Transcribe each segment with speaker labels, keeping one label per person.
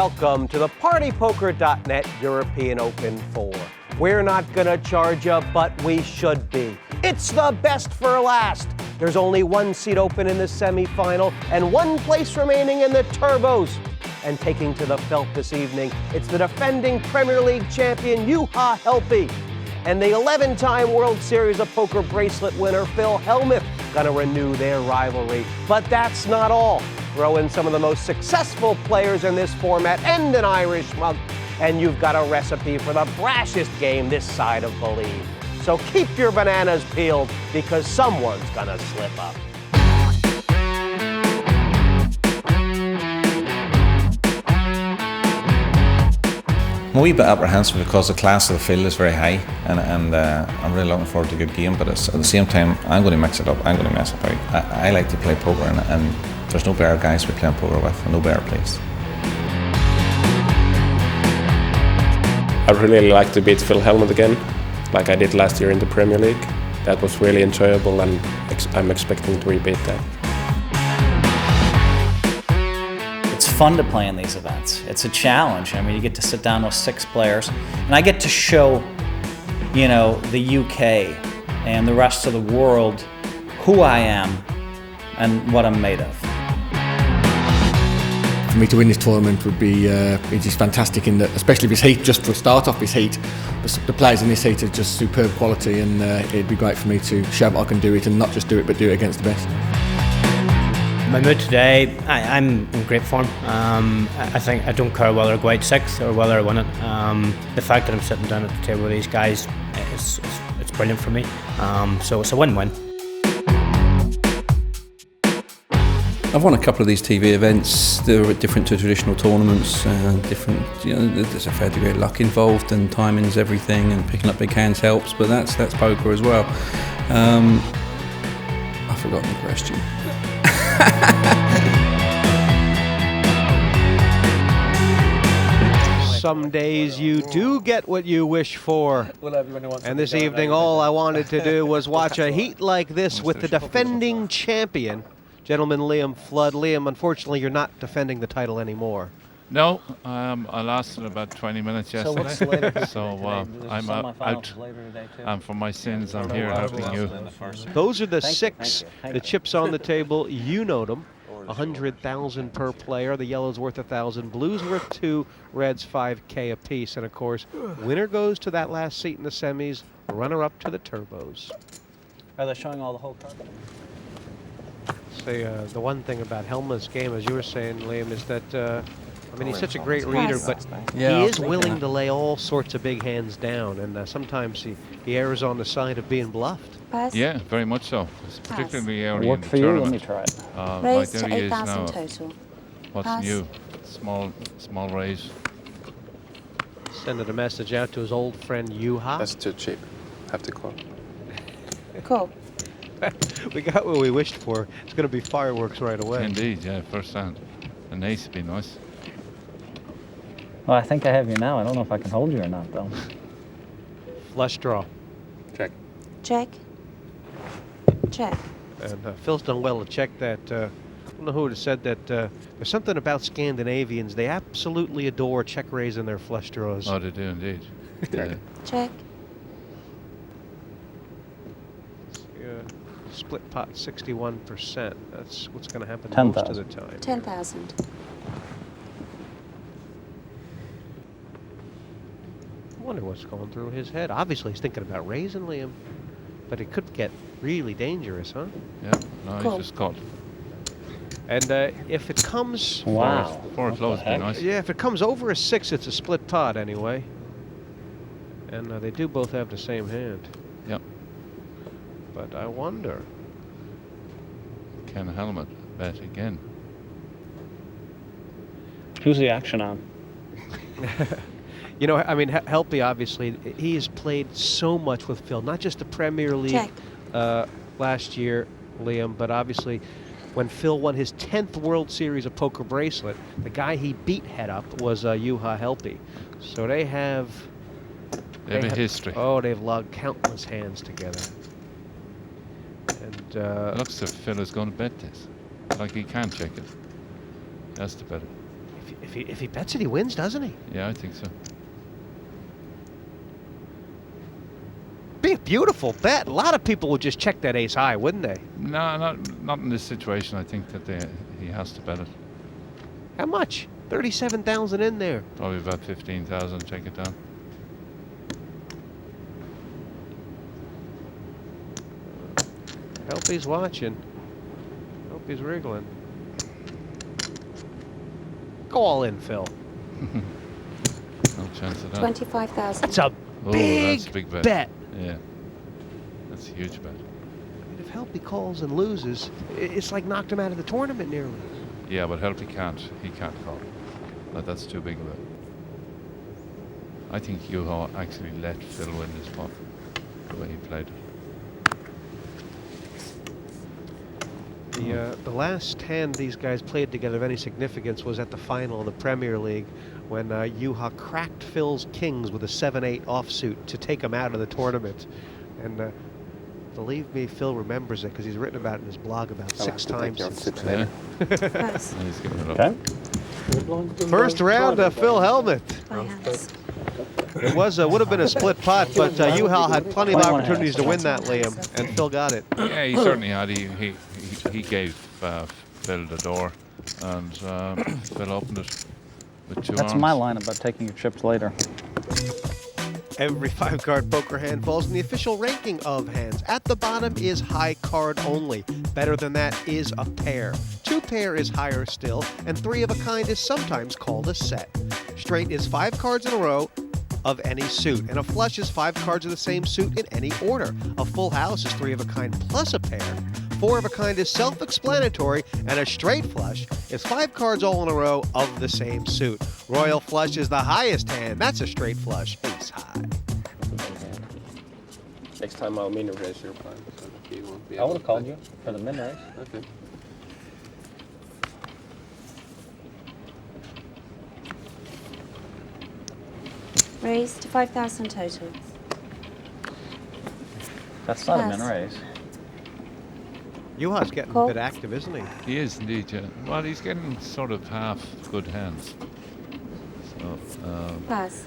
Speaker 1: Welcome to the partypoker.net European Open 4. We're not gonna charge you, but we should be. It's the best for last. There's only one seat open in the semifinal and one place remaining in the turbos. And taking to the felt this evening, it's the defending Premier League champion Juha Helppi and the 11-time World Series of Poker bracelet winner Phil Hellmuth gonna renew their rivalry. But that's not all. Throw in some of the most successful players in this format and an Irish mug, and you've got a recipe for the brashest game this side of Believe. So keep your bananas peeled, because someone's gonna slip up.
Speaker 2: I'm a wee bit apprehensive because the class of the field is very high, and I'm really looking forward to a good game, but at the same time, I'm going to mix it up, I'm going to mess about. I like to play poker, and there's no better guys to be playing poker with, and no better place.
Speaker 3: I'd really like to beat Phil Hellmuth again, like I did last year in the Premier League. That was really enjoyable, and I'm expecting to repeat that.
Speaker 4: It's fun to play in these events. It's a challenge. I mean, you get to sit down with 6 players, and I get to show, the UK and the rest of the world who I am and what I'm made of.
Speaker 5: For me to win this tournament would be just fantastic, in that, especially if it's heat, just for start off this heat. The players in this heat are just superb quality, and it'd be great for me to show that I can do it, and not just do it, but do it against the best.
Speaker 6: My mood today, I'm in great form. I think I don't care whether I go out 6th or whether I win it. The fact that I'm sitting down at the table with these guys, it's brilliant for me. So it's a win-win.
Speaker 7: I've won a couple of these TV events. They're different to traditional tournaments. There's a fair degree of luck involved, and timing's everything, and picking up big hands helps. But that's poker as well. I've forgotten the question.
Speaker 1: Some days you do get what you wish for. And this evening, all I wanted to do was watch a heat like this with the defending champion, gentleman Liam Flood. Liam, unfortunately, you're not defending the title anymore.
Speaker 8: No, I lasted about 20 minutes yesterday, so I'm out, and for my sins, I'm here helping you.
Speaker 1: Those are the 6, the chips on the table. You know them. 100,000 per player. The yellow's worth 1,000. Blue's worth 2. Red's 5K apiece. And of course, winner goes to that last seat in the semis. Runner up to the turbos.
Speaker 4: Are they showing all the whole card?
Speaker 1: Say the one thing about Hellmuth's game, as you were saying, Liam, is that he's such a great reader, but he is willing to lay all sorts of big hands down, and sometimes he errs on the side of being bluffed.
Speaker 8: Yeah, very much so. It's particularly early
Speaker 4: Work
Speaker 8: in the
Speaker 4: for
Speaker 8: tournament.
Speaker 4: you. Let me try it.
Speaker 8: My theory is now,
Speaker 9: total.
Speaker 8: what's
Speaker 9: Pass.
Speaker 8: new? Small raise.
Speaker 1: Sending a message out to his old friend Juha.
Speaker 10: That's too cheap. Have to call.
Speaker 9: Cool.
Speaker 1: We got what we wished for. It's going to be fireworks right away.
Speaker 8: Indeed, yeah, first hand. An ace would be nice.
Speaker 4: Well, I think I have you now. I don't know if I can hold you or not, though.
Speaker 1: Flush draw.
Speaker 10: Check.
Speaker 9: Check. Check.
Speaker 1: And Phil's done well to check that. I don't know who would have said that. There's something about Scandinavians. They absolutely adore check raising their flush draws.
Speaker 8: Oh, they do indeed. Yeah.
Speaker 9: Check.
Speaker 1: Split pot 61%. That's what's going to happen
Speaker 4: 10,000.
Speaker 1: most of the time.
Speaker 9: 10,000.
Speaker 1: I wonder what's going through his head. Obviously, he's thinking about raising Liam, but it could get really dangerous, huh?
Speaker 8: Yeah, no,
Speaker 9: Cool.
Speaker 8: he's just caught.
Speaker 1: And if it comes...
Speaker 4: Wow.
Speaker 8: Four low would be nice.
Speaker 1: Yeah, if it comes over a 6, it's a split pot anyway. And they do both have the same hand.
Speaker 8: Yep.
Speaker 1: But I wonder.
Speaker 8: Can Hellmuth bet again?
Speaker 4: Who's the action on?
Speaker 1: Helppi, obviously, he has played so much with Phil, not just the Premier League last year, Liam, but obviously when Phil won his 10th World Series of Poker bracelet, the guy he beat head up was Juha Helppi. So they have
Speaker 8: a history.
Speaker 1: Oh, they've logged countless hands together. And
Speaker 8: It looks as if Phil is going to bet this. Like he can't check it. That's the better.
Speaker 1: If If he bets it, he wins, doesn't he?
Speaker 8: Yeah, I think so.
Speaker 1: Be a beautiful bet. A lot of people would just check that ace high, wouldn't they?
Speaker 8: No, not in this situation. I think that he has to bet it.
Speaker 1: How much? 37,000 in there.
Speaker 8: Probably about 15,000. Check it down.
Speaker 1: Helpy's watching. Hope he's wriggling. Go all in, Phil.
Speaker 8: No chance of that.
Speaker 9: 25,000.
Speaker 1: That's a
Speaker 8: That's a big bet. Yeah, that's a huge bet.
Speaker 1: I mean, if Helpy calls and loses, it's like knocked him out of the tournament nearly.
Speaker 8: Yeah, but Helpy can't. He can't call. That's too big of a. I think Juha actually let Phil win this pot the way he played it.
Speaker 1: The last hand these guys played together of any significance was at the final of the Premier League when Juha cracked Phil's kings with a 7-8 offsuit to take him out of the tournament. And believe me, Phil remembers it because he's written about it in his blog about 6 times since then.
Speaker 9: Pass.
Speaker 8: He's giving it up.
Speaker 1: First round, Phil Hellmuth.
Speaker 9: My hands.
Speaker 1: It would have been a split pot, but Juha had plenty of opportunities to win that, Liam, and Phil got it.
Speaker 8: Yeah, he certainly had. He gave Phil the door, and Phil opened it with 2
Speaker 4: That's
Speaker 8: arms.
Speaker 4: my line about taking your chips later.
Speaker 1: Every 5-card poker hand falls in the official ranking of hands. At the bottom is high card only. Better than that is a pair. 2 pair is higher still, and 3 of a kind is sometimes called a set. Straight is 5 cards in a row of any suit, and a flush is 5 cards of the same suit in any order. A full house is 3 of a kind plus a pair. 4 of a kind is self-explanatory, and a straight flush is 5 cards all in a row of the same suit. Royal flush is the highest hand. That's a straight flush. Ace high.
Speaker 10: Next time I'll mini raise your plan. So you won't be
Speaker 4: I would
Speaker 10: able
Speaker 4: have
Speaker 10: to
Speaker 4: called
Speaker 10: play.
Speaker 4: you for the min race.
Speaker 10: Okay.
Speaker 9: Raise to 5,000 total.
Speaker 4: That's not a
Speaker 9: Pass.
Speaker 4: min raise.
Speaker 1: Juha's getting
Speaker 9: Call.
Speaker 1: a bit active, isn't he?
Speaker 8: He is indeed. Yeah. Well, he's getting sort of half good hands. So,
Speaker 9: Pass.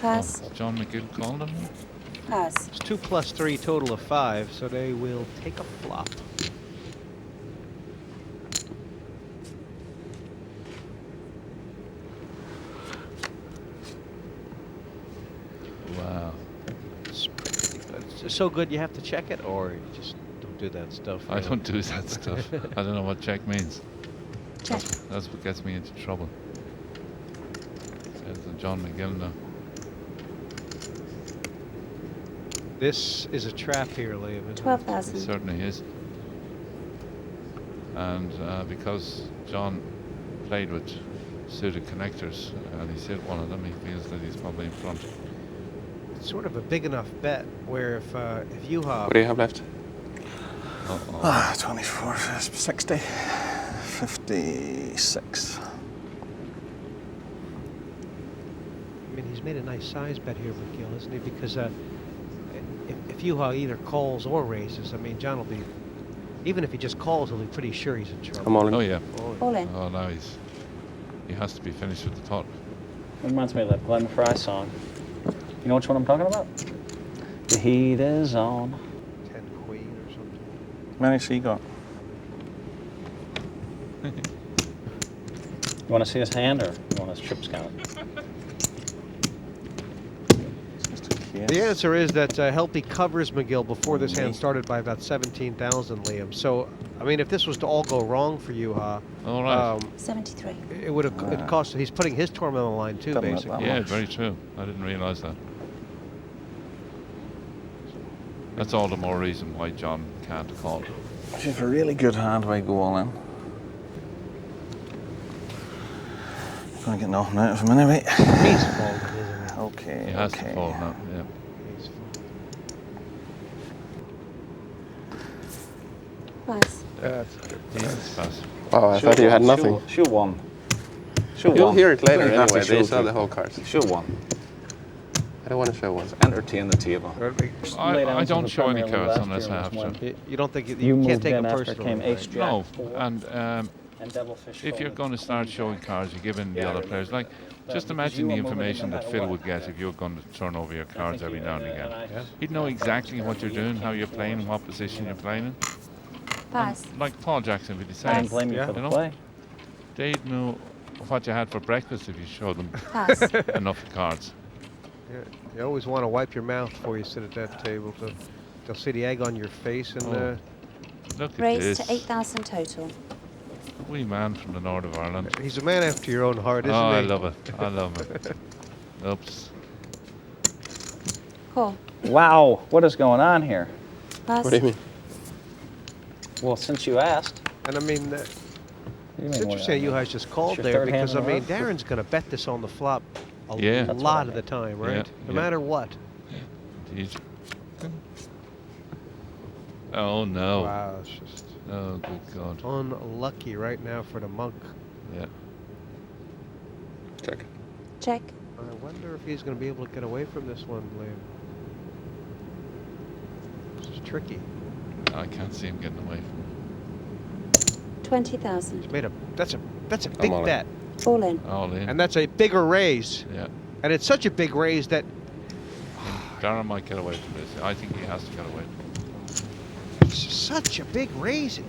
Speaker 9: Pass.
Speaker 8: John Magill called him.
Speaker 9: Pass.
Speaker 1: It's 2 plus 3, total of 5, so they will take a flop.
Speaker 8: Wow.
Speaker 1: It's pretty good. It's so good you have to check it, or you just don't do that stuff.
Speaker 8: I don't do that stuff. I don't know what check means.
Speaker 9: Check.
Speaker 8: That's what gets me into trouble. There's a John Magill now.
Speaker 1: This is a trap here, Liam. isn't it?
Speaker 9: 12,000.
Speaker 8: It certainly is. And because John played with suited connectors and he's hit one of them, he feels that he's probably in front.
Speaker 1: It's sort of a big enough bet where if Juha...
Speaker 10: What do you have left?
Speaker 2: 24, 60, 56.
Speaker 1: I mean, he's made a nice size bet here, Magill, isn't he? Because if Juha either calls or raises, I mean, John will be... Even if he just calls, he'll be pretty sure he's in trouble.
Speaker 10: I'm all in.
Speaker 8: Oh yeah.
Speaker 9: All in.
Speaker 8: Oh, now he has to be finished with the pot.
Speaker 4: It reminds me of that Glenn Fry song. You know which one I'm talking about? The heat is on.
Speaker 1: 10 queen or something.
Speaker 2: Many she got?
Speaker 4: You want to see his hand or you want his chips counted?
Speaker 1: The answer is that Helpy covers Magill before this hand started by about 17,000, Liam. So, I mean, if this was to all go wrong for Juha,
Speaker 8: All right.
Speaker 9: 73.
Speaker 1: it would have it cost. He's putting his tournament on the line too,
Speaker 2: Doesn't look
Speaker 1: basically.
Speaker 2: that
Speaker 8: Yeah,
Speaker 2: much.
Speaker 8: very true. I didn't realise that. That's all the more reason why John can't call.
Speaker 2: If you have a really good hand, why go all in? You're going to get nothing out of him anyway.
Speaker 1: He's folded, isn't he?
Speaker 2: Okay,
Speaker 8: He has
Speaker 2: okay.
Speaker 8: to fold now. Yeah.
Speaker 1: He's
Speaker 9: Pass.
Speaker 8: That's fast.
Speaker 10: Wow, I thought you had nothing.
Speaker 4: She'll one. She'll
Speaker 10: You'll
Speaker 4: one.
Speaker 10: hear it later
Speaker 4: You don't have to
Speaker 10: anyway. They
Speaker 4: show
Speaker 10: saw
Speaker 4: it.
Speaker 10: the whole cards.
Speaker 4: She'll one.
Speaker 10: I don't want to show one.
Speaker 4: Entertain the table.
Speaker 8: I don't show any cards unless I have to.
Speaker 1: You don't think you
Speaker 4: You
Speaker 1: can't
Speaker 4: moved
Speaker 1: take
Speaker 4: in
Speaker 1: him
Speaker 4: after
Speaker 1: personally?
Speaker 4: came ace
Speaker 1: right?
Speaker 4: jack.
Speaker 8: No, and
Speaker 4: And devilfish.
Speaker 8: if you're going to start showing cards, you're giving the other players, like, just imagine the information that Phil would get if you're going to turn over your cards every now and again. He'd know exactly what you're doing, how you're playing, what position you're playing in.
Speaker 9: Pass.
Speaker 8: Like Paul Jackson would be
Speaker 4: I
Speaker 8: saying,
Speaker 4: don't blame you for the
Speaker 8: you know?
Speaker 4: play.
Speaker 8: They'd know what you had for breakfast if you showed them
Speaker 9: Pass.
Speaker 8: enough cards.
Speaker 1: You always want to wipe your mouth before you sit at that table. They'll see the egg on your face and
Speaker 8: Look at
Speaker 9: Raise
Speaker 8: this.
Speaker 9: to 8,000 total.
Speaker 8: Wee man from the north of Ireland.
Speaker 1: he's a man after your own heart, isn't
Speaker 8: Oh,
Speaker 1: he?
Speaker 8: I love it. I love it. Oops.
Speaker 9: Call.
Speaker 4: Wow, what is going on here?
Speaker 9: Pass.
Speaker 10: What do you mean?
Speaker 4: Well, since you asked.
Speaker 1: And I mean,
Speaker 4: What do you
Speaker 1: it's
Speaker 4: mean,
Speaker 1: interesting
Speaker 4: what?
Speaker 1: Juha's just called
Speaker 4: It's your
Speaker 1: there
Speaker 4: third hand
Speaker 1: because, I
Speaker 4: in a
Speaker 1: mean,
Speaker 4: row?
Speaker 1: Darren's going to bet this on the flop a
Speaker 8: Yeah. That's
Speaker 4: what
Speaker 1: lot
Speaker 4: I
Speaker 1: of the time,
Speaker 8: Yeah,
Speaker 1: right? No
Speaker 8: yeah.
Speaker 1: matter what.
Speaker 8: Indeed. Oh, no.
Speaker 1: Wow, it's just
Speaker 8: Oh, good God.
Speaker 1: unlucky right now for the monk.
Speaker 8: Yeah.
Speaker 10: Check.
Speaker 9: Check.
Speaker 1: I wonder if he's going to be able to get away from this one, Liam. This is tricky.
Speaker 8: I can't see him getting away from
Speaker 9: 20,000.
Speaker 1: He's made that's a big
Speaker 10: all in.
Speaker 1: bet,
Speaker 9: All in.
Speaker 8: it. All in.
Speaker 1: and that's a bigger raise,
Speaker 8: Yeah.
Speaker 1: and it's such a big raise that
Speaker 8: Darren might get away from this. I think he has to get away from
Speaker 1: it's such a big raise.
Speaker 8: it.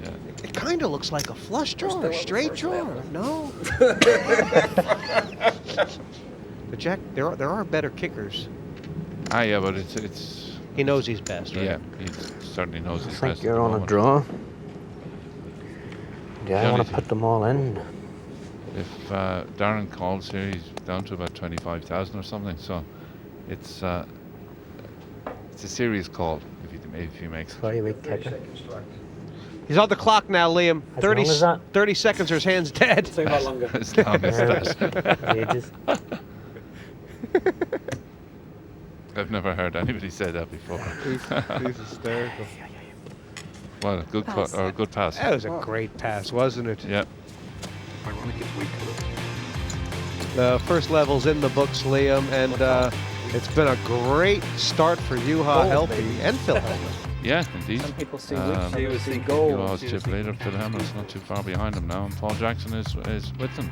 Speaker 8: Yeah.
Speaker 1: It kind of looks like a flush draw or straight draw. No. The jack. There are better kickers.
Speaker 8: Ah, yeah, but it's.
Speaker 1: He knows he's best, right?
Speaker 8: Yeah, he certainly knows his
Speaker 11: I think
Speaker 8: best.
Speaker 11: you're
Speaker 8: at the
Speaker 11: on a
Speaker 8: moment.
Speaker 11: draw. Yeah,
Speaker 8: The
Speaker 11: I want
Speaker 8: only
Speaker 11: to put them all in.
Speaker 8: If Darren calls here, he's down to about 25,000 or something. So it's a serious call if he makes it.
Speaker 11: Very weak kicker.
Speaker 1: He's on the clock now, Liam.
Speaker 11: As
Speaker 1: 30,
Speaker 11: long as that.
Speaker 1: 30 seconds or his hand's dead.
Speaker 8: As long as that.
Speaker 11: Ages.
Speaker 8: I've never heard anybody say that before.
Speaker 1: He's hysterical.
Speaker 8: Well, good
Speaker 9: Pass.
Speaker 8: or good pass.
Speaker 1: That was a great pass, wasn't it?
Speaker 8: Yeah.
Speaker 1: The first level's in the books, Liam, and it's been a great start for Juha Helppi and Phil Hellmuth.
Speaker 8: Yeah, indeed.
Speaker 4: Some people see
Speaker 8: Um,
Speaker 4: weak, see gold.
Speaker 8: Juha's chip leader, Phil Hellmuth's not too far behind him now, and Paul Jackson is with them.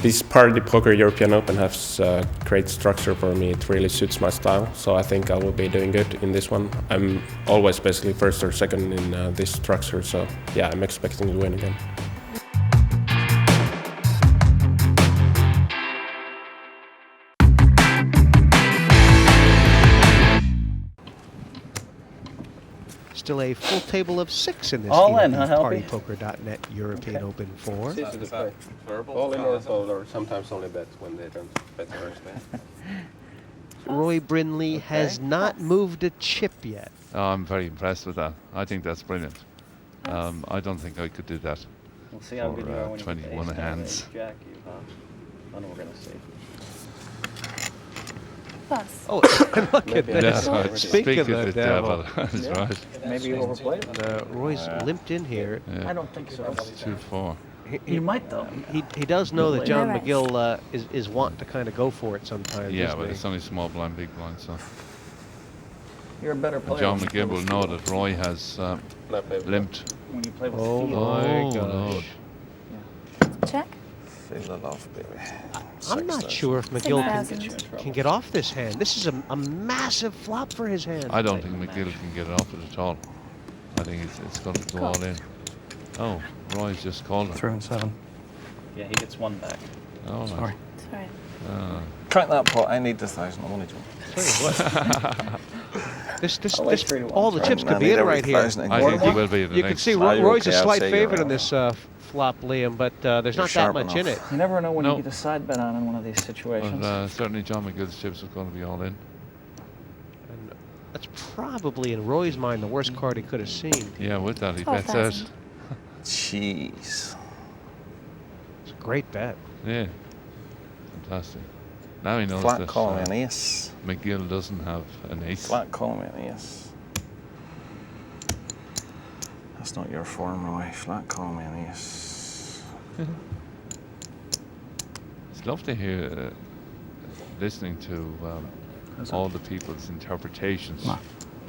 Speaker 3: This Party Poker European Open has great structure for me. It really suits my style, so I think I will be doing good in this one. I'm always basically first or second in this structure, so yeah, I'm expecting to win again.
Speaker 1: Still a full table of 6 in this
Speaker 4: All in, huh, Helppi?
Speaker 1: partypoker.net European Open 4.
Speaker 10: All in or fold, or sometimes only bet when they don't bet the first bet.
Speaker 1: Roy Brindley has not moved a chip yet.
Speaker 8: Oh, I'm very impressed with that. I think that's brilliant. I don't think I could do that.
Speaker 4: We'll see how
Speaker 8: for,
Speaker 4: good you are when you get
Speaker 8: 21
Speaker 4: the ace
Speaker 8: hands.
Speaker 4: down, Jack, you, I know we're gonna see.
Speaker 9: Pass.
Speaker 1: Oh, look at
Speaker 8: That's
Speaker 1: this.
Speaker 8: right.
Speaker 1: Speak of the
Speaker 8: the
Speaker 1: devil.
Speaker 8: That's right.
Speaker 4: Maybe you overplayed him.
Speaker 1: Roy's limped in here.
Speaker 8: Yeah.
Speaker 4: I don't think so.
Speaker 8: 2-4.
Speaker 4: You might though.
Speaker 1: He does know that John
Speaker 9: Alright.
Speaker 1: McGill is wanting to kind of go for it sometimes.
Speaker 8: Yeah,
Speaker 1: isn't
Speaker 8: but
Speaker 1: he?
Speaker 8: it's only small blind, big blind. So
Speaker 4: You're a better
Speaker 8: and
Speaker 4: player.
Speaker 8: John McGill will know that Roy has
Speaker 10: Not play with
Speaker 8: limped.
Speaker 4: When you play with
Speaker 1: Oh
Speaker 4: feel.
Speaker 1: my
Speaker 8: Oh,
Speaker 1: gosh.
Speaker 8: Lord.
Speaker 9: Check.
Speaker 11: Feel the love, baby.
Speaker 1: I'm not sure if McGill
Speaker 9: 6,000.
Speaker 1: can get off this hand. This is a massive flop for his hand.
Speaker 8: I don't think McGill can get it off it at all. I think it's going to go all in. Oh, Roy's just called it.
Speaker 11: 3 and 7.
Speaker 4: Yeah, he gets one back.
Speaker 8: Oh,
Speaker 11: Sorry.
Speaker 9: Sorry.
Speaker 11: Crack that pot. I need the 1,000. I want to.
Speaker 1: This
Speaker 4: I'll wait for you to
Speaker 1: all the
Speaker 4: watch.
Speaker 1: chips could be in right here.
Speaker 8: I think he will be in the
Speaker 1: You
Speaker 8: next.
Speaker 1: can see
Speaker 11: Ah, you're
Speaker 1: Roy's
Speaker 11: okay,
Speaker 1: a
Speaker 11: I'll
Speaker 1: slight
Speaker 11: say you're
Speaker 1: favorite in
Speaker 11: right.
Speaker 1: this flop, Liam, but there's
Speaker 11: You're
Speaker 1: not that
Speaker 11: sharp
Speaker 1: much in it.
Speaker 11: enough.
Speaker 4: You never know when
Speaker 8: No.
Speaker 4: you get a side bet on in one of these situations.
Speaker 8: But certainly John McGill's chips are going to be all in.
Speaker 1: And that's probably, in Roy's mind, the worst card he could have seen.
Speaker 8: Yeah, with that he bets out.
Speaker 9: 12,000.
Speaker 11: Jeez.
Speaker 1: It's a great bet.
Speaker 8: Yeah, fantastic. Now he knows
Speaker 11: Flat
Speaker 8: that
Speaker 11: call me an ace.
Speaker 8: McGill doesn't have an ace.
Speaker 11: Flat call me an ace. That's not your form, Roy. Flat call me an ace.
Speaker 8: It's lovely to hear, listening to all the people's interpretations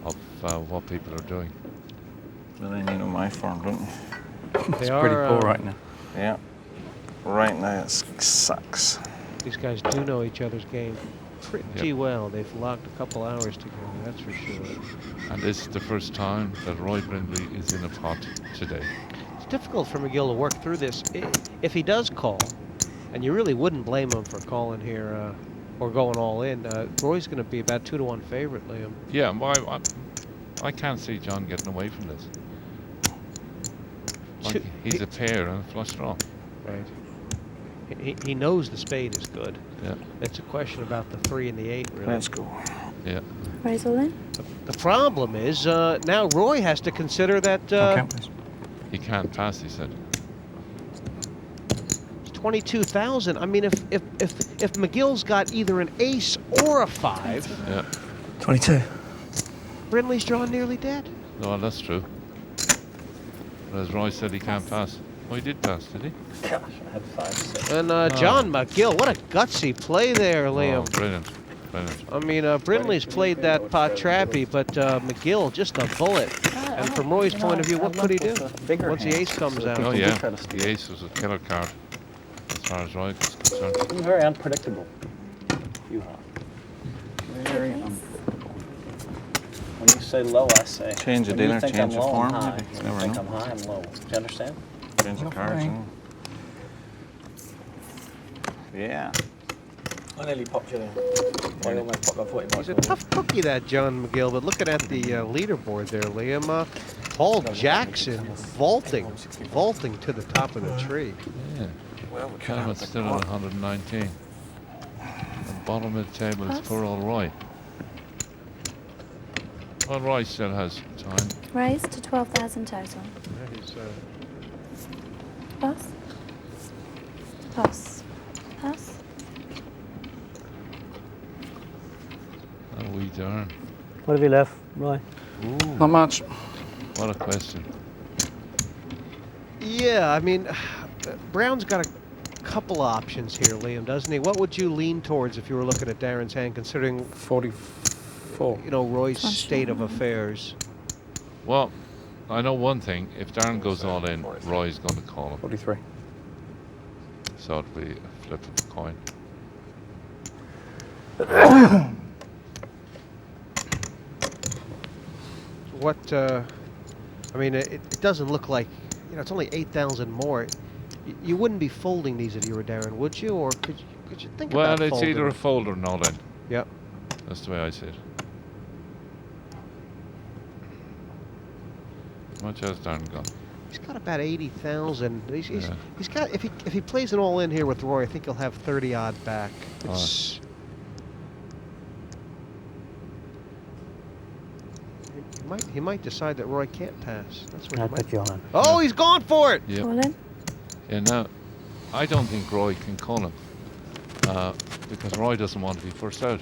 Speaker 8: of what people are doing.
Speaker 11: But then you know my form, don't you?
Speaker 6: They
Speaker 7: It's
Speaker 6: are
Speaker 7: pretty poor right now.
Speaker 11: Yeah. Right now it sucks.
Speaker 1: These guys do know each other's game pretty well. They've logged a couple hours together, that's for sure.
Speaker 8: And this is the first time that Roy Brindley is in a pot today.
Speaker 1: It's difficult for Magill to work through this. If he does call, and you really wouldn't blame him for calling here or going all in, Roy's going to be about 2-1 favorite, Liam.
Speaker 8: Yeah, well, I can't see John getting away from this. Like, he's a pair and a flush draw.
Speaker 1: Right. He knows the spade is good.
Speaker 8: Yeah.
Speaker 1: It's a question about the 3 and the 8, really.
Speaker 11: Let's go.
Speaker 8: Yeah.
Speaker 9: Raise all in.
Speaker 1: The problem is now Roy has to consider that
Speaker 8: He can't pass, he said.
Speaker 1: it's 22,000. I mean, if Magill's got either an ace or a 5,
Speaker 8: Yeah.
Speaker 11: 22.
Speaker 1: Brindley's drawn nearly dead.
Speaker 8: No, that's true. But as Roy said, he can't pass. Oh, he did pass, did he?
Speaker 4: Gosh, I had 5, 6.
Speaker 1: And John Magill, what a gutsy play there, Liam.
Speaker 8: Oh, brilliant. Brilliant.
Speaker 1: I mean, Brindley's played that pot trappy, but Magill, just a bullet. And from Roy's point of view, what could he do once the ace comes out?
Speaker 8: Oh, yeah. The ace was a killer card, as far as Roy is concerned.
Speaker 4: It's very unpredictable. Juha. Very When you say low, I say.
Speaker 11: Change the
Speaker 4: when you
Speaker 11: dealer,
Speaker 4: think
Speaker 11: change
Speaker 4: I'm
Speaker 11: the
Speaker 4: low,
Speaker 11: form.
Speaker 4: I'm high.
Speaker 11: You
Speaker 4: When
Speaker 11: never
Speaker 4: you think
Speaker 11: know.
Speaker 4: I'm high, I'm low. Do you understand?
Speaker 11: Change the cards. Yeah.
Speaker 4: I nearly popped you there. I almost popped my 40
Speaker 1: He's a tough cookie, that John Magill, but looking at the leaderboard there, Liam, Paul Jackson vaulting to the top of the tree.
Speaker 8: Yeah. Hellmuth still at 119. The bottom of the table is poor old Roy. Well, Roy still has time.
Speaker 9: Raise to 12,000 total.
Speaker 1: That is,
Speaker 9: Pass. Pass. Pass.
Speaker 8: Oh, wee darn.
Speaker 6: What have you left, Roy?
Speaker 8: Ooh,
Speaker 11: Not much.
Speaker 8: what a question.
Speaker 1: yeah, I mean, Brown's got a couple options here, Liam, doesn't he? What would you lean towards if you were looking at Darren's hand, considering
Speaker 3: 44.
Speaker 1: Roy's state of affairs?
Speaker 8: Well, I know one thing. If Darren goes all in, Roy's going to call him.
Speaker 3: 43.
Speaker 8: So it'll be a flip of the coin.
Speaker 1: What, I mean, it doesn't look like, it's only 8,000 more. You wouldn't be folding these if you were Darren, would you? Or could you think about
Speaker 8: Well, it's
Speaker 1: folding?
Speaker 8: either a fold or an all in.
Speaker 1: Yep.
Speaker 8: That's the way I see it. How much has Darren got?
Speaker 1: He's got about 80,000. He's
Speaker 8: Yeah.
Speaker 1: got, if he plays an all in here with Roy, I think he'll have 30 odd back. It's, he might decide that Roy can't pass. That's what
Speaker 6: I'll
Speaker 1: he might.
Speaker 6: put you on.
Speaker 1: Oh, he's gone for it.
Speaker 8: Yep.
Speaker 9: All in.
Speaker 8: Yeah, now, I don't think Roy can call him because Roy doesn't want to be first out.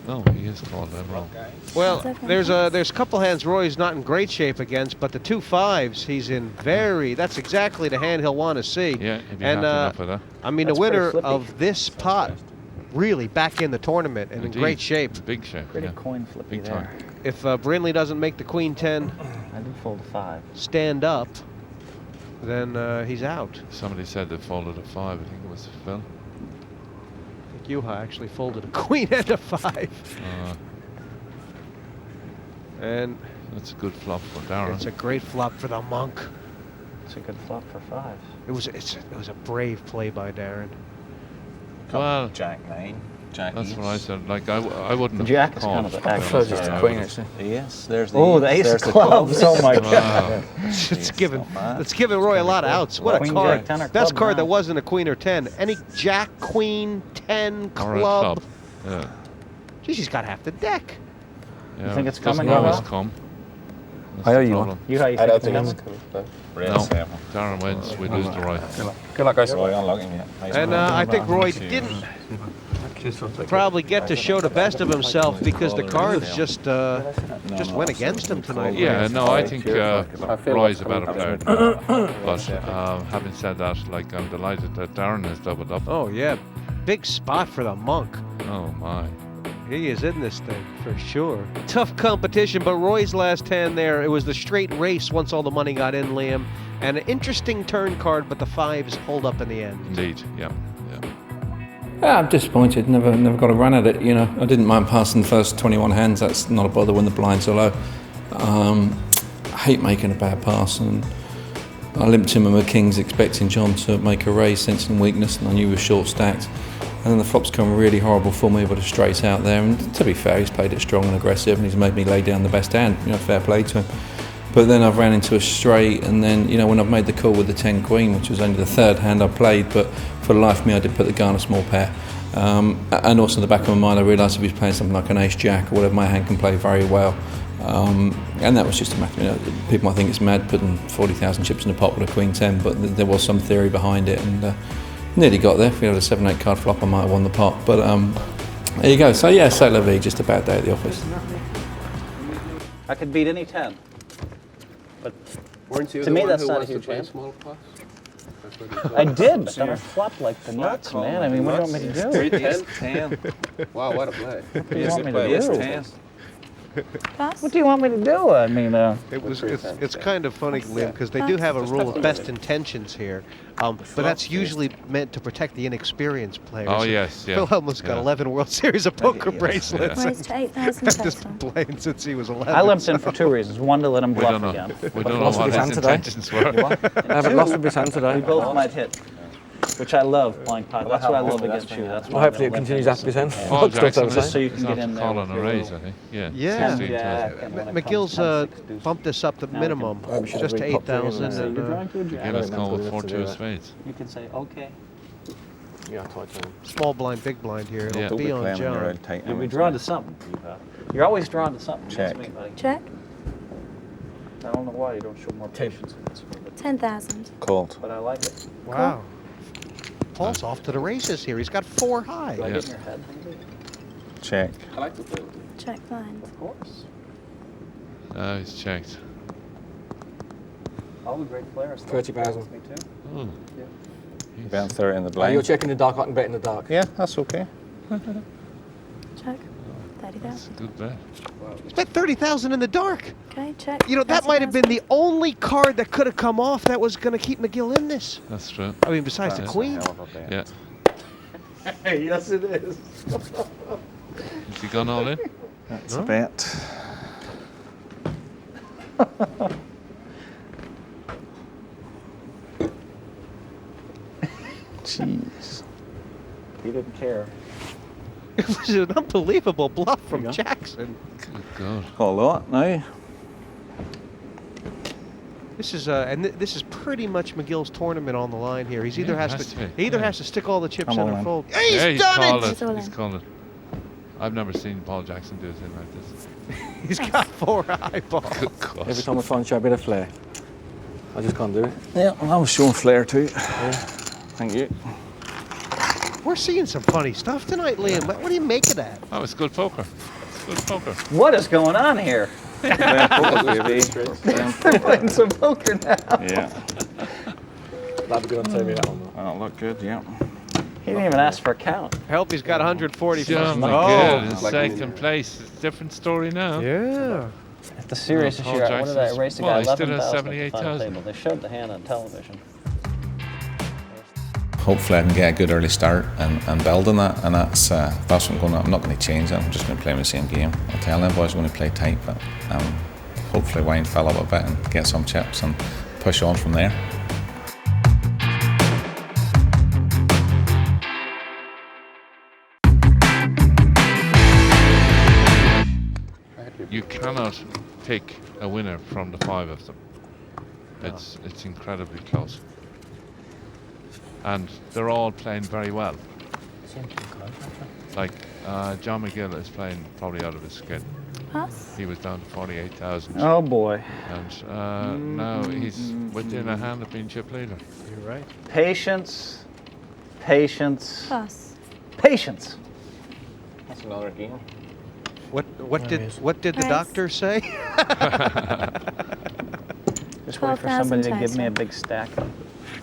Speaker 8: No, he is called them wrong.
Speaker 1: Well,
Speaker 9: That's okay.
Speaker 1: there's a couple hands Roy's not in great shape against, but the 2 5s he's in very. That's exactly the hand he'll want to see.
Speaker 8: Yeah, he'd be
Speaker 1: And
Speaker 8: happy enough with that.
Speaker 1: I mean,
Speaker 4: That's
Speaker 1: the winner
Speaker 4: pretty flippy.
Speaker 1: of this pot really back in the tournament and
Speaker 8: Indeed.
Speaker 1: in great shape.
Speaker 8: Big shape,
Speaker 4: Pretty
Speaker 8: yeah.
Speaker 4: coin flippy
Speaker 8: Big
Speaker 4: there.
Speaker 8: time.
Speaker 1: If Brindley doesn't make the Queen 10
Speaker 4: I did fold a 5.
Speaker 1: stand up, then he's out.
Speaker 8: Somebody said they folded a 5. I think it was Phil.
Speaker 1: I think Juha actually folded a Queen and a 5. And
Speaker 8: That's a good flop for Darren.
Speaker 1: it's a great flop for the monk.
Speaker 4: It's a good flop for 5.
Speaker 1: It was a brave play by Darren.
Speaker 8: Well,
Speaker 11: Jack 9. Jack
Speaker 8: that's
Speaker 11: ace.
Speaker 8: what I said. Like, I wouldn't
Speaker 4: The
Speaker 8: have
Speaker 4: jack is
Speaker 8: called.
Speaker 4: kind of
Speaker 8: to
Speaker 4: the
Speaker 8: be
Speaker 4: axe.
Speaker 8: honest.
Speaker 7: Just
Speaker 8: Yeah,
Speaker 7: a queen,
Speaker 8: but-
Speaker 7: actually.
Speaker 11: Yes, there's the
Speaker 4: Oh, the ace
Speaker 11: there's
Speaker 4: of
Speaker 11: the
Speaker 4: clubs. Oh my
Speaker 8: Wow.
Speaker 4: god.
Speaker 1: It's giving
Speaker 11: not bad.
Speaker 1: Roy a lot of outs. What a
Speaker 4: Queen,
Speaker 1: card!
Speaker 4: jack, 10 or
Speaker 1: Best
Speaker 4: club
Speaker 1: card that
Speaker 4: now.
Speaker 1: wasn't a Queen or 10. Any Jack, Queen, 10,
Speaker 8: Or a
Speaker 1: club.
Speaker 8: club. Yeah.
Speaker 1: Geez, he's got half the deck.
Speaker 8: Yeah,
Speaker 4: think it's
Speaker 8: it doesn't
Speaker 4: coming,
Speaker 8: always
Speaker 4: Juha?
Speaker 8: come. That's
Speaker 7: I owe
Speaker 8: the
Speaker 7: you
Speaker 8: problem.
Speaker 4: You how you
Speaker 3: I don't
Speaker 4: think
Speaker 3: think
Speaker 4: it's
Speaker 3: it's
Speaker 4: coming?
Speaker 3: cool.
Speaker 11: Real
Speaker 8: No,
Speaker 11: seven.
Speaker 8: Darren wins. We lose the right.
Speaker 7: Good luck, guys.
Speaker 11: Roy unlucky, yeah. Nice
Speaker 1: And
Speaker 11: one.
Speaker 1: I think Roy didn't probably get to show the best of himself because the cards just went against him tonight.
Speaker 8: Yeah, no, I think
Speaker 3: I feel
Speaker 8: Roy's a
Speaker 3: like
Speaker 8: better player. than him. But having said that, like, I'm delighted that Darren has doubled up.
Speaker 1: Oh yeah, big spot for the monk.
Speaker 8: Oh my.
Speaker 1: He is in this thing, for sure. Tough competition, but Roy's last hand there, it was the straight race once all the money got in, Liam. And an interesting turn card, but the fives hold up in the end.
Speaker 8: Indeed, yeah.
Speaker 7: Yeah, I'm disappointed. Never got a run at it. You know, I didn't mind passing the first 21 hands. That's not a bother when the blinds are low. I hate making a bad pass, and I limped him with kings, expecting John to make a raise, sensing weakness, and I knew he was short stacked. And then the flops come really horrible for me with a straight out there. And to be fair, he's played it strong and aggressive, and he's made me lay down the best hand. You know, fair play to him. But then I've ran into a straight, and then, you know, when I've made the call with the 10 queen, which was only the third hand I played, but for the life of me I did put the guy on a small pair. And also in the back of my mind I realised if he's playing something like an ace jack or whatever, my hand can play very well. And that was just a matter, you know, people might think it's mad putting 40,000 chips in a pot with a queen 10, but there was some theory behind it, and nearly got there. If we had a 7-8 card flop I might have won the pot, but there you go. So yeah, c'est la vie, just a bad day at the office.
Speaker 4: I could beat any 10. But
Speaker 10: Weren't you
Speaker 4: to
Speaker 10: the
Speaker 4: me,
Speaker 10: one
Speaker 4: that's
Speaker 10: who
Speaker 4: not a
Speaker 10: wants to
Speaker 4: huge
Speaker 10: play
Speaker 4: hand.
Speaker 10: small pots?
Speaker 4: I did, but then I flopped like the nuts, man. I mean, what do you want me to do?
Speaker 10: 10? Wow, what a play.
Speaker 4: What do you want me to do?
Speaker 9: Pass.
Speaker 4: What do you want me to do? I mean,
Speaker 1: It's kind of funny, Liam, because they do have a rule of best intentions here, but that's usually meant to protect the inexperienced players.
Speaker 8: Oh, yes, yeah.
Speaker 1: Phil Hellmuth's got 11 World Series of Poker bracelets.
Speaker 9: Raised to 8,000
Speaker 1: Had this
Speaker 9: total.
Speaker 1: playing since he was 11.
Speaker 4: I limped in for two reasons. One, to let him bluff again.
Speaker 8: We don't know what his intentions were.
Speaker 5: I haven't lost with his hand today.
Speaker 4: We both might hit, which I love playing pot. That's what I love against you. That's
Speaker 5: Well, hopefully it continues after his hand.
Speaker 8: Paul Jackson
Speaker 4: Just so you can
Speaker 8: is
Speaker 4: get
Speaker 8: off
Speaker 4: in
Speaker 8: to call
Speaker 4: there
Speaker 8: on
Speaker 4: with
Speaker 8: a
Speaker 4: your
Speaker 8: raise, I think. Yeah.
Speaker 1: Yeah.
Speaker 8: 16,000.
Speaker 1: McGill's bumped this up to minimum, just to 8,000. And,
Speaker 8: McGill gone with 4-2 of spades.
Speaker 4: You can say, okay.
Speaker 5: Yeah, tight time.
Speaker 1: small blind, big blind here. It'll
Speaker 8: Yeah.
Speaker 1: be on John.
Speaker 4: You'll be drawn to something. You're always drawn to something.
Speaker 11: Check.
Speaker 4: That's me, buddy.
Speaker 9: Check.
Speaker 4: I don't know why you don't show more patience in this one,
Speaker 9: 10,000.
Speaker 11: Called.
Speaker 4: but I like it.
Speaker 1: Wow. Paul's off to the races here. He's got 4 high.
Speaker 4: Do I
Speaker 8: Yeah.
Speaker 4: get in your head?
Speaker 11: Check.
Speaker 10: I like to play.
Speaker 9: Check blind.
Speaker 4: Of course.
Speaker 8: He's checked.
Speaker 4: All the great players.
Speaker 5: 30,000.
Speaker 4: Me too.
Speaker 8: Oh.
Speaker 11: About 30 in the
Speaker 5: You're
Speaker 11: blind.
Speaker 5: checking the dark, I can bet in the dark.
Speaker 11: Yeah, that's okay.
Speaker 9: Check.
Speaker 8: That's a
Speaker 9: 30,000.
Speaker 8: good bet.
Speaker 1: He's bet 30,000 in the dark.
Speaker 9: Okay, check.
Speaker 1: You know, that might have been the only card that could have come off that was going to keep McGill in this.
Speaker 8: That's true.
Speaker 1: I mean, besides the queen.
Speaker 8: Yeah.
Speaker 1: Hey, yes, it is.
Speaker 8: Has he gone all in?
Speaker 11: That's a bet. Jeez.
Speaker 4: He didn't care.
Speaker 1: It was an unbelievable bluff from Jackson.
Speaker 8: Good God.
Speaker 11: Got a lot now.
Speaker 1: This is this is pretty much McGill's tournament on the line here. He's either
Speaker 8: Yeah,
Speaker 1: has
Speaker 8: has
Speaker 1: to
Speaker 8: to be,
Speaker 1: he either
Speaker 8: yeah.
Speaker 1: has to stick all the chips
Speaker 11: I'm
Speaker 1: in
Speaker 11: all
Speaker 1: or
Speaker 11: in.
Speaker 1: fold.
Speaker 8: Yeah,
Speaker 1: He's done
Speaker 8: called
Speaker 1: it.
Speaker 9: He's all
Speaker 8: He's
Speaker 9: in.
Speaker 8: called it. I've never seen Paul Jackson do a thing like this.
Speaker 1: He's got 4 eyeballs.
Speaker 8: Good God.
Speaker 5: Every time I find you a bit of flair, I just can't do it.
Speaker 11: Yeah, I was showing flair too. Thank you.
Speaker 1: We're seeing some funny stuff tonight, Liam. What do you make of that?
Speaker 8: Oh, it's good poker. It's good poker.
Speaker 4: What is going on here?
Speaker 11: Playing poker, baby. Playing poker.
Speaker 4: Playing some poker now.
Speaker 11: Yeah.
Speaker 5: That'd be good on TV, that one.
Speaker 11: That'll look good, yeah.
Speaker 4: He didn't even ask for a count.
Speaker 1: Helpy's got 140
Speaker 8: Oh my
Speaker 1: Oh.
Speaker 8: God, in
Speaker 10: Like
Speaker 8: second place. It's a different story now.
Speaker 1: Yeah.
Speaker 4: At the serious
Speaker 8: Paul
Speaker 4: issue, what did I
Speaker 8: Jackson's-
Speaker 4: erase the
Speaker 8: well,
Speaker 4: guy?
Speaker 8: he's still at
Speaker 4: 11,000 at the
Speaker 8: 78,000.
Speaker 4: table. They showed the hand on television.
Speaker 2: Hopefully I can get a good early start and build on that, and that's what I'm going to. I'm not going to change that. I'm just going to play the same game. I'll tell them boys I'm going to play tight, but hopefully wind fill up a bit and get some chips and push on from there.
Speaker 8: You cannot pick a winner from the 5 of them. It's incredibly close. And they're all playing very well. Like John Magill is playing probably out of his skin.
Speaker 9: Pass.
Speaker 8: He was down to 48,000.
Speaker 4: Oh boy.
Speaker 8: And now he's within a hand of being chip leader.
Speaker 1: You're right.
Speaker 4: Patience. Patience.
Speaker 9: Pass.
Speaker 4: Patience.
Speaker 11: That's another game.
Speaker 1: What did the
Speaker 9: Raise.
Speaker 1: doctor say?
Speaker 4: Just wait for somebody to give me a
Speaker 9: 12,000
Speaker 4: big stack.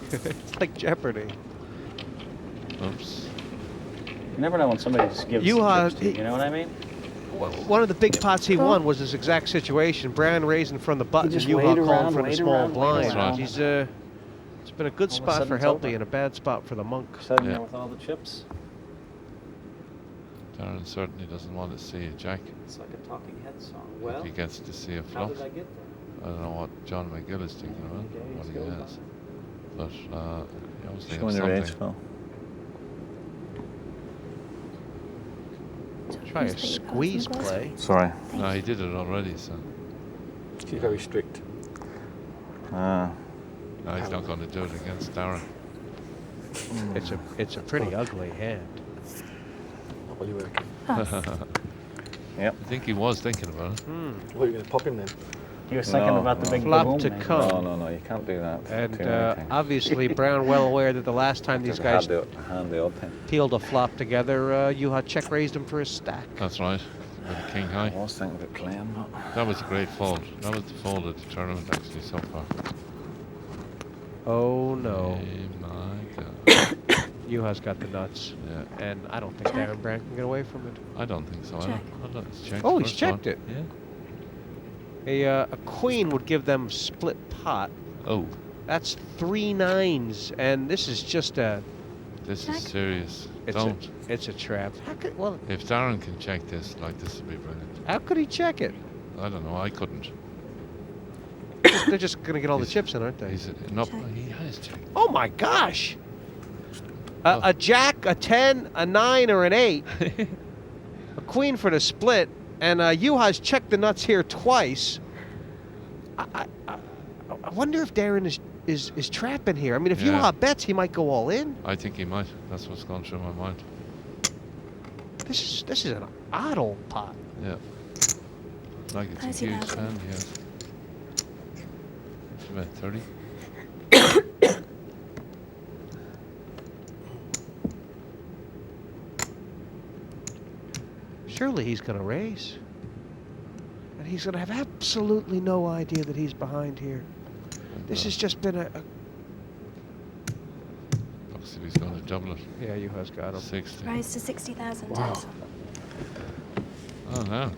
Speaker 1: It's like Jeopardy.
Speaker 8: Oops.
Speaker 4: You never know when somebody just gives
Speaker 1: Juha,
Speaker 4: chips to you, you know what I mean?
Speaker 1: One of the big pots he won was this exact situation. Brown raising from the button, and
Speaker 4: just
Speaker 1: Juha
Speaker 4: wait
Speaker 1: calling
Speaker 4: around,
Speaker 1: for the
Speaker 4: wait
Speaker 1: small
Speaker 4: around, wait
Speaker 1: blind.
Speaker 8: around.
Speaker 1: He's it's been a good
Speaker 4: All of a
Speaker 1: spot
Speaker 4: sudden
Speaker 1: for
Speaker 4: it's
Speaker 1: Helppi
Speaker 4: over.
Speaker 1: and a bad spot for the monk.
Speaker 4: Sitting
Speaker 8: Yeah.
Speaker 4: there with all the chips.
Speaker 8: Darren certainly doesn't want to see a jack.
Speaker 4: It's like a talking head song.
Speaker 8: If
Speaker 4: Well,
Speaker 8: he gets to see a
Speaker 4: how
Speaker 8: flop.
Speaker 4: did I get there?
Speaker 8: I don't know what John Magill is thinking about, what he has. But he obviously has
Speaker 11: Showing the range,
Speaker 8: something.
Speaker 11: Phil.
Speaker 1: Try a squeeze play.
Speaker 11: Sorry.
Speaker 8: No, he did it already, so
Speaker 5: She's very strict.
Speaker 8: no, he's not going to do it against Darren.
Speaker 1: It's a pretty ugly hand.
Speaker 5: What are you working?
Speaker 8: I think he was thinking about it.
Speaker 5: What are you going to pop him then?
Speaker 4: He was thinking
Speaker 11: No,
Speaker 4: about the
Speaker 11: no.
Speaker 4: big
Speaker 1: Flop
Speaker 4: boom
Speaker 1: to
Speaker 4: man.
Speaker 1: come.
Speaker 11: No, you can't do that.
Speaker 1: And
Speaker 11: Too many times.
Speaker 1: obviously, Brown well aware that the last time these guys
Speaker 11: hand the odd thing.
Speaker 1: peeled a flop together, Juha check raised him for a stack.
Speaker 8: That's right, with the king high.
Speaker 11: I was thinking about playing, but
Speaker 8: That was a great fold. That was the fold of the tournament actually so far.
Speaker 1: Oh no,
Speaker 8: Hey, my God.
Speaker 1: Juha's got the nuts,
Speaker 8: Yeah,
Speaker 1: and I don't think Darren Brown can get away from it.
Speaker 8: I don't think so.
Speaker 9: Check.
Speaker 8: I don't he's checked
Speaker 1: Oh,
Speaker 8: the
Speaker 1: he's
Speaker 8: first one.
Speaker 1: checked it.
Speaker 8: Yeah.
Speaker 1: A queen would give them split pot.
Speaker 8: Oh,
Speaker 1: That's 3 nines, and this is just a.
Speaker 8: this
Speaker 9: Check.
Speaker 8: is serious.
Speaker 1: It's
Speaker 8: Don't.
Speaker 1: It's a trap. Well,
Speaker 8: If Darren can check this, like, this would be brilliant.
Speaker 1: how could he check it?
Speaker 8: I don't know. I couldn't.
Speaker 1: They're just gonna get all the chips in, aren't they?
Speaker 8: He's no.
Speaker 9: Check.
Speaker 8: He has checked.
Speaker 1: Oh my gosh!
Speaker 8: Oh.
Speaker 1: A jack, a 10, a 9, or an 8. A queen for the split, and Juha's checked the nuts here twice. I wonder if Darren is trapping here. I mean, if
Speaker 8: Yeah.
Speaker 1: Juha bets, he might go all in.
Speaker 8: I think he might. That's what's gone through my mind.
Speaker 1: This is an odd old pot.
Speaker 8: Yeah. Like it's a
Speaker 9: 30,000.
Speaker 8: huge hand, yes. It's about 30.
Speaker 1: Surely he's going to raise. And he's going to have absolutely no idea that he's behind here. This has just been a
Speaker 8: Looks as if he's going to double it.
Speaker 1: yeah, Juha's got him.
Speaker 8: 60.
Speaker 9: Rise to 60,000
Speaker 1: Wow.
Speaker 9: total.
Speaker 8: Oh, no.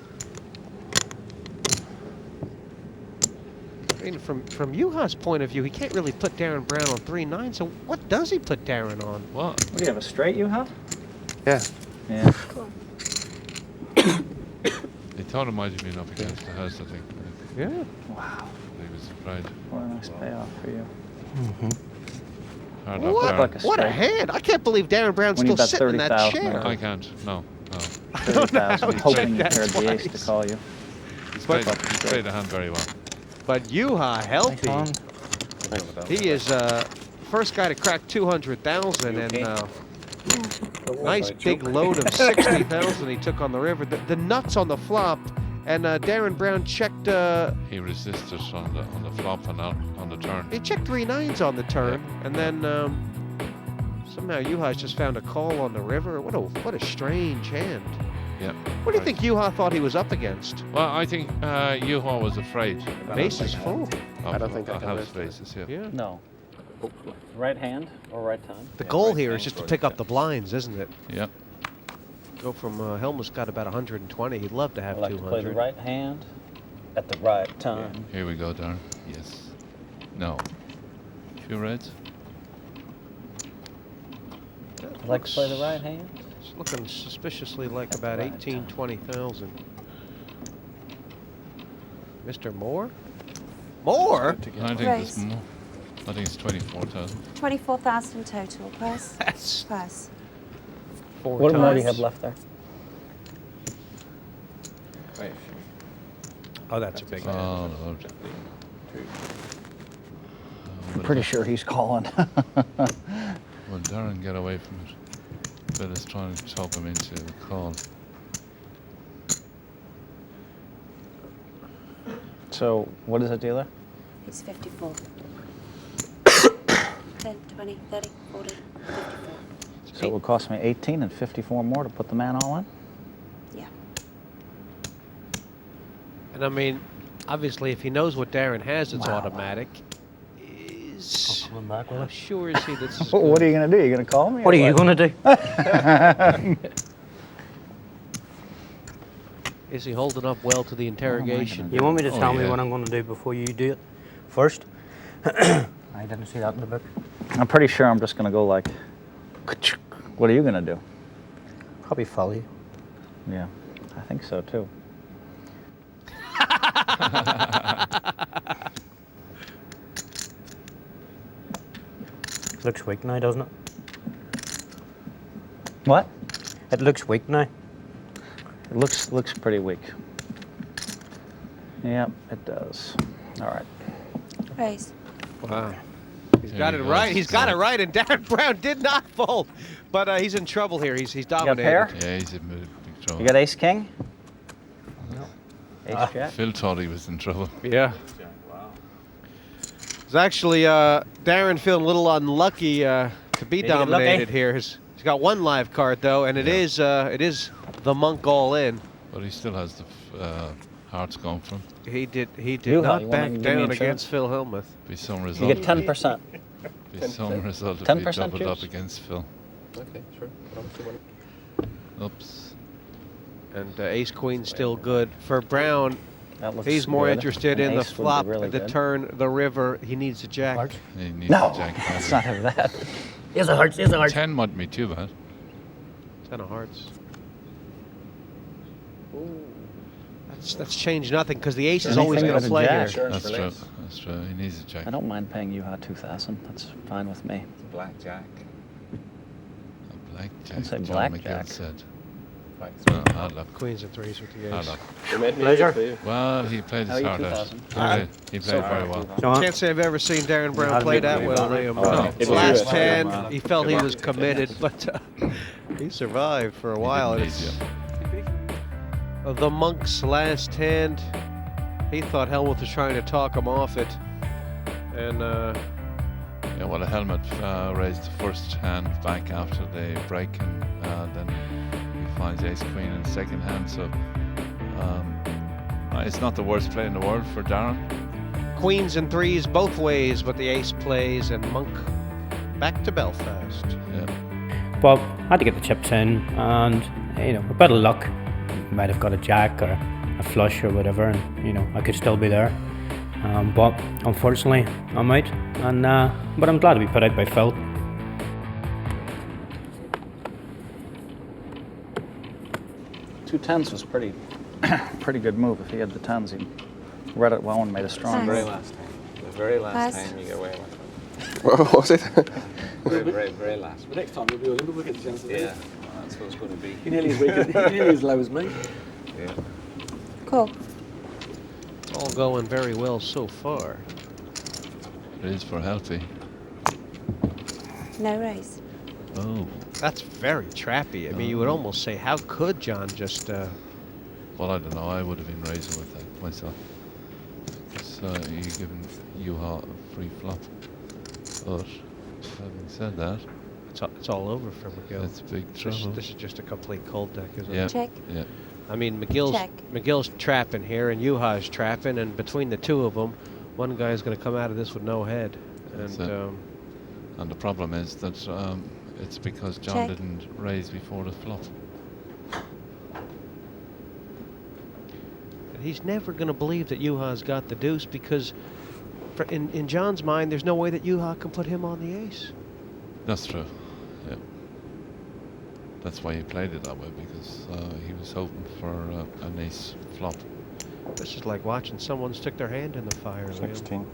Speaker 1: I mean, from Juha's point of view, he can't really put Darren Brown on 3 9. So what does he put Darren on?
Speaker 8: What?
Speaker 4: What do you have, a straight you have?
Speaker 10: Yeah.
Speaker 4: Yeah.
Speaker 9: Cool.
Speaker 8: He thought it might have been up against the house, I think.
Speaker 1: Yeah.
Speaker 4: Wow.
Speaker 8: He was afraid.
Speaker 4: What a nice payoff for you.
Speaker 8: Hard luck,
Speaker 1: What?
Speaker 8: Darren.
Speaker 4: Like a
Speaker 1: What a
Speaker 4: straight.
Speaker 1: hand! I can't believe Darren Brown's
Speaker 4: When you
Speaker 1: still
Speaker 4: bet
Speaker 1: sitting in that
Speaker 4: 30,000,
Speaker 1: chair.
Speaker 8: I can't. No.
Speaker 1: I don't know how
Speaker 4: 30,000.
Speaker 1: he
Speaker 4: Hoping
Speaker 1: checked
Speaker 4: you
Speaker 1: that
Speaker 4: paired the ace to
Speaker 1: twice.
Speaker 4: call you.
Speaker 8: He's
Speaker 1: But-
Speaker 8: played the hand very well.
Speaker 1: But Juha Helppi, he is first guy to crack 200,000, and nice big load of 60,000 he took on the river. The nuts on the flop, and Darren Brown checked.
Speaker 8: He resisted on the flop and out on the turn.
Speaker 1: He checked 3 9s on the turn, and then somehow Juha's just found a call on the river. What a strange hand.
Speaker 8: Yeah.
Speaker 1: What do you think Juha thought he was up against?
Speaker 8: Well, I think Juha was afraid.
Speaker 1: Base is full.
Speaker 8: Of,
Speaker 10: I don't think I
Speaker 8: of
Speaker 10: can
Speaker 8: house
Speaker 10: lift it.
Speaker 8: faces, yeah.
Speaker 1: Yeah.
Speaker 4: No. Right hand or right time?
Speaker 1: The goal here is just to pick up the blinds, isn't it?
Speaker 8: Yeah.
Speaker 1: Go from Hellmuth's got about 120. He'd love to have
Speaker 4: I like to play the
Speaker 1: 200.
Speaker 4: right hand at the right time.
Speaker 8: Here we go, Darren. Yes. No. Few reds.
Speaker 4: I like to play the right hand.
Speaker 1: It's looking suspiciously like about
Speaker 4: right
Speaker 1: 18,
Speaker 4: time.
Speaker 1: 20,000. Mr. Moore? Moore?
Speaker 8: I think
Speaker 9: Raise.
Speaker 8: it's more. I think it's 24,000.
Speaker 9: 24,000 total. Price?
Speaker 1: That's
Speaker 9: Price.
Speaker 1: 4
Speaker 4: What more do you
Speaker 1: times.
Speaker 4: have left there?
Speaker 1: Oh, that's a big hand.
Speaker 8: Oh, no.
Speaker 4: I'm pretty sure he's calling.
Speaker 8: Will Darren get away from it? Bill is trying to talk him into the call.
Speaker 4: So, what is it, dealer?
Speaker 9: It's 54. 10, 20, 30, 40, 54.
Speaker 4: So it would cost me 18 and 54 more to put the man all in?
Speaker 9: Yeah.
Speaker 1: And I mean, obviously, if he knows what Darren has, it's
Speaker 4: Wow.
Speaker 1: automatic. Is
Speaker 6: coming back with
Speaker 1: How
Speaker 6: it.
Speaker 1: sure is he this is
Speaker 11: What
Speaker 1: good?
Speaker 11: are you going to do? You going to call me?
Speaker 6: What
Speaker 11: or
Speaker 6: are you going to do?
Speaker 1: Is he holding up well to the interrogation?
Speaker 6: You want me to tell me
Speaker 8: yeah.
Speaker 6: what I'm going to do before you do it first? I didn't see that in the book.
Speaker 11: I'm pretty sure I'm just going to go like. What are you going to do?
Speaker 6: Probably follow you.
Speaker 11: Yeah, I think so too.
Speaker 6: Looks weak now, doesn't it?
Speaker 11: What?
Speaker 6: It looks weak now.
Speaker 11: It looks pretty weak. Yep, it does. All right.
Speaker 9: Raise.
Speaker 1: Wow. He's
Speaker 8: There
Speaker 1: got
Speaker 8: he
Speaker 1: it
Speaker 8: goes.
Speaker 1: right. He's got it right. And Darren Brown did not fold. But he's in trouble here. He's
Speaker 11: got
Speaker 1: dominated.
Speaker 11: pair?
Speaker 8: Yeah, he's in big trouble.
Speaker 11: You got ace king?
Speaker 6: No.
Speaker 11: Ace jack?
Speaker 8: Phil thought he was in trouble.
Speaker 1: Yeah. It's actually Darren feeling a little unlucky to be
Speaker 6: Did he get
Speaker 1: dominated
Speaker 6: lucky?
Speaker 1: here. He's got one live card though, and it is the monk all in.
Speaker 8: But he still has the hearts going for him.
Speaker 1: He did
Speaker 11: Juha,
Speaker 1: not
Speaker 11: you wanna
Speaker 1: back
Speaker 11: give me
Speaker 1: down
Speaker 11: insurance?
Speaker 1: against Phil Hellmuth.
Speaker 8: Be some
Speaker 11: You
Speaker 8: result.
Speaker 11: get 10%.
Speaker 8: Be some result if
Speaker 11: 10%
Speaker 8: he doubled up
Speaker 11: juice?
Speaker 8: against Phil.
Speaker 10: Okay, sure.
Speaker 8: Oops.
Speaker 1: And ace queen still good for Brown.
Speaker 11: That looks
Speaker 1: He's more
Speaker 11: good.
Speaker 1: interested
Speaker 11: An
Speaker 1: in the
Speaker 11: ace would be
Speaker 1: flop,
Speaker 11: really
Speaker 1: the
Speaker 11: good.
Speaker 1: turn, the river. He needs a jack.
Speaker 6: Hearts.
Speaker 8: He needs
Speaker 11: No,
Speaker 8: a jack.
Speaker 11: let's not have that.
Speaker 6: Here's a heart. Here's a heart.
Speaker 8: 10 might be too bad.
Speaker 1: 10 of hearts. That's changed nothing because the ace is always
Speaker 11: Anything
Speaker 1: going to
Speaker 11: but a
Speaker 1: play
Speaker 11: jack.
Speaker 1: here.
Speaker 8: That's true. That's true. He needs a jack.
Speaker 11: I don't mind paying Juha 2,000. That's fine with me.
Speaker 2: Blackjack.
Speaker 8: A blackjack.
Speaker 11: I'd say
Speaker 8: John
Speaker 11: blackjack.
Speaker 8: McGill said.
Speaker 2: Black
Speaker 8: No, hard luck.
Speaker 1: Queens and threes with the
Speaker 8: Hard
Speaker 1: ace.
Speaker 8: luck.
Speaker 10: You made me
Speaker 6: Pleasure.
Speaker 10: easy for you.
Speaker 8: Well, he played
Speaker 11: How
Speaker 8: his
Speaker 11: are you,
Speaker 8: heart out.
Speaker 11: 2000?
Speaker 8: He played very well.
Speaker 6: John?
Speaker 1: Can't say I've ever seen Darren Brown
Speaker 6: I've
Speaker 1: play
Speaker 6: never
Speaker 1: that
Speaker 6: been
Speaker 1: well,
Speaker 6: about it.
Speaker 1: Liam.
Speaker 8: No.
Speaker 10: It was
Speaker 1: Last
Speaker 10: US.
Speaker 1: hand, he felt he was committed, but he survived for a while.
Speaker 8: He
Speaker 1: It's,
Speaker 8: didn't
Speaker 1: the monk's last hand, he thought Hellmuth was trying to talk him off it. And
Speaker 8: Yeah, well, the helmet raised the first hand back after the break, and then he finds ace queen in the second hand. So it's not the worst play in the world for Darren.
Speaker 1: queens and threes both ways, but the ace plays, and monk back to Belfast.
Speaker 8: Yeah.
Speaker 6: But I had to get the chips in, and a bit of luck. Might have got a jack or a flush or whatever, and I could still be there. But unfortunately, I'm out, and but I'm glad to be put out by Phil.
Speaker 11: Two tens was pretty good move. If he had the tens, he read it well and made a strong
Speaker 9: Nice.
Speaker 2: Very
Speaker 11: move.
Speaker 2: last time. The very last
Speaker 9: Pass.
Speaker 2: time you get away with
Speaker 10: What was it?
Speaker 2: it. Very last.
Speaker 5: The next time you'll be a little wicket chance of
Speaker 2: Yeah, that's what it's going to be.
Speaker 5: He nearly as wicked. He nearly as low as me.
Speaker 2: Yeah.
Speaker 9: Call.
Speaker 1: All going very well so far.
Speaker 8: It is for Helppi.
Speaker 9: No raise.
Speaker 8: Oh.
Speaker 1: That's very trappy. I mean, you would almost say, how could John just...
Speaker 8: Well, I don't know. I would have been raising with that myself. So you're giving Juha a free flop. But having said that,
Speaker 1: It's all over for McGill.
Speaker 8: that's big
Speaker 1: This,
Speaker 8: trouble.
Speaker 1: this is just a complete cold deck, isn't
Speaker 8: Yeah.
Speaker 1: it?
Speaker 9: Check.
Speaker 8: Yeah.
Speaker 1: I mean,
Speaker 9: Check.
Speaker 1: McGill's trapping here, and Juha's trapping, and between the two of them, one guy's going to come out of this with no head.
Speaker 8: That's
Speaker 1: And
Speaker 8: it. And the problem is that it's because John
Speaker 9: Check.
Speaker 8: didn't raise before the flop.
Speaker 1: he's never going to believe that Juha's got the deuce because in John's mind, there's no way that Juha can put him on the ace.
Speaker 8: That's true. Yeah. That's why he played it that way, because he was hoping for an ace flop.
Speaker 1: This is like watching someone stick their hand in the fire. Liam.
Speaker 10: 16.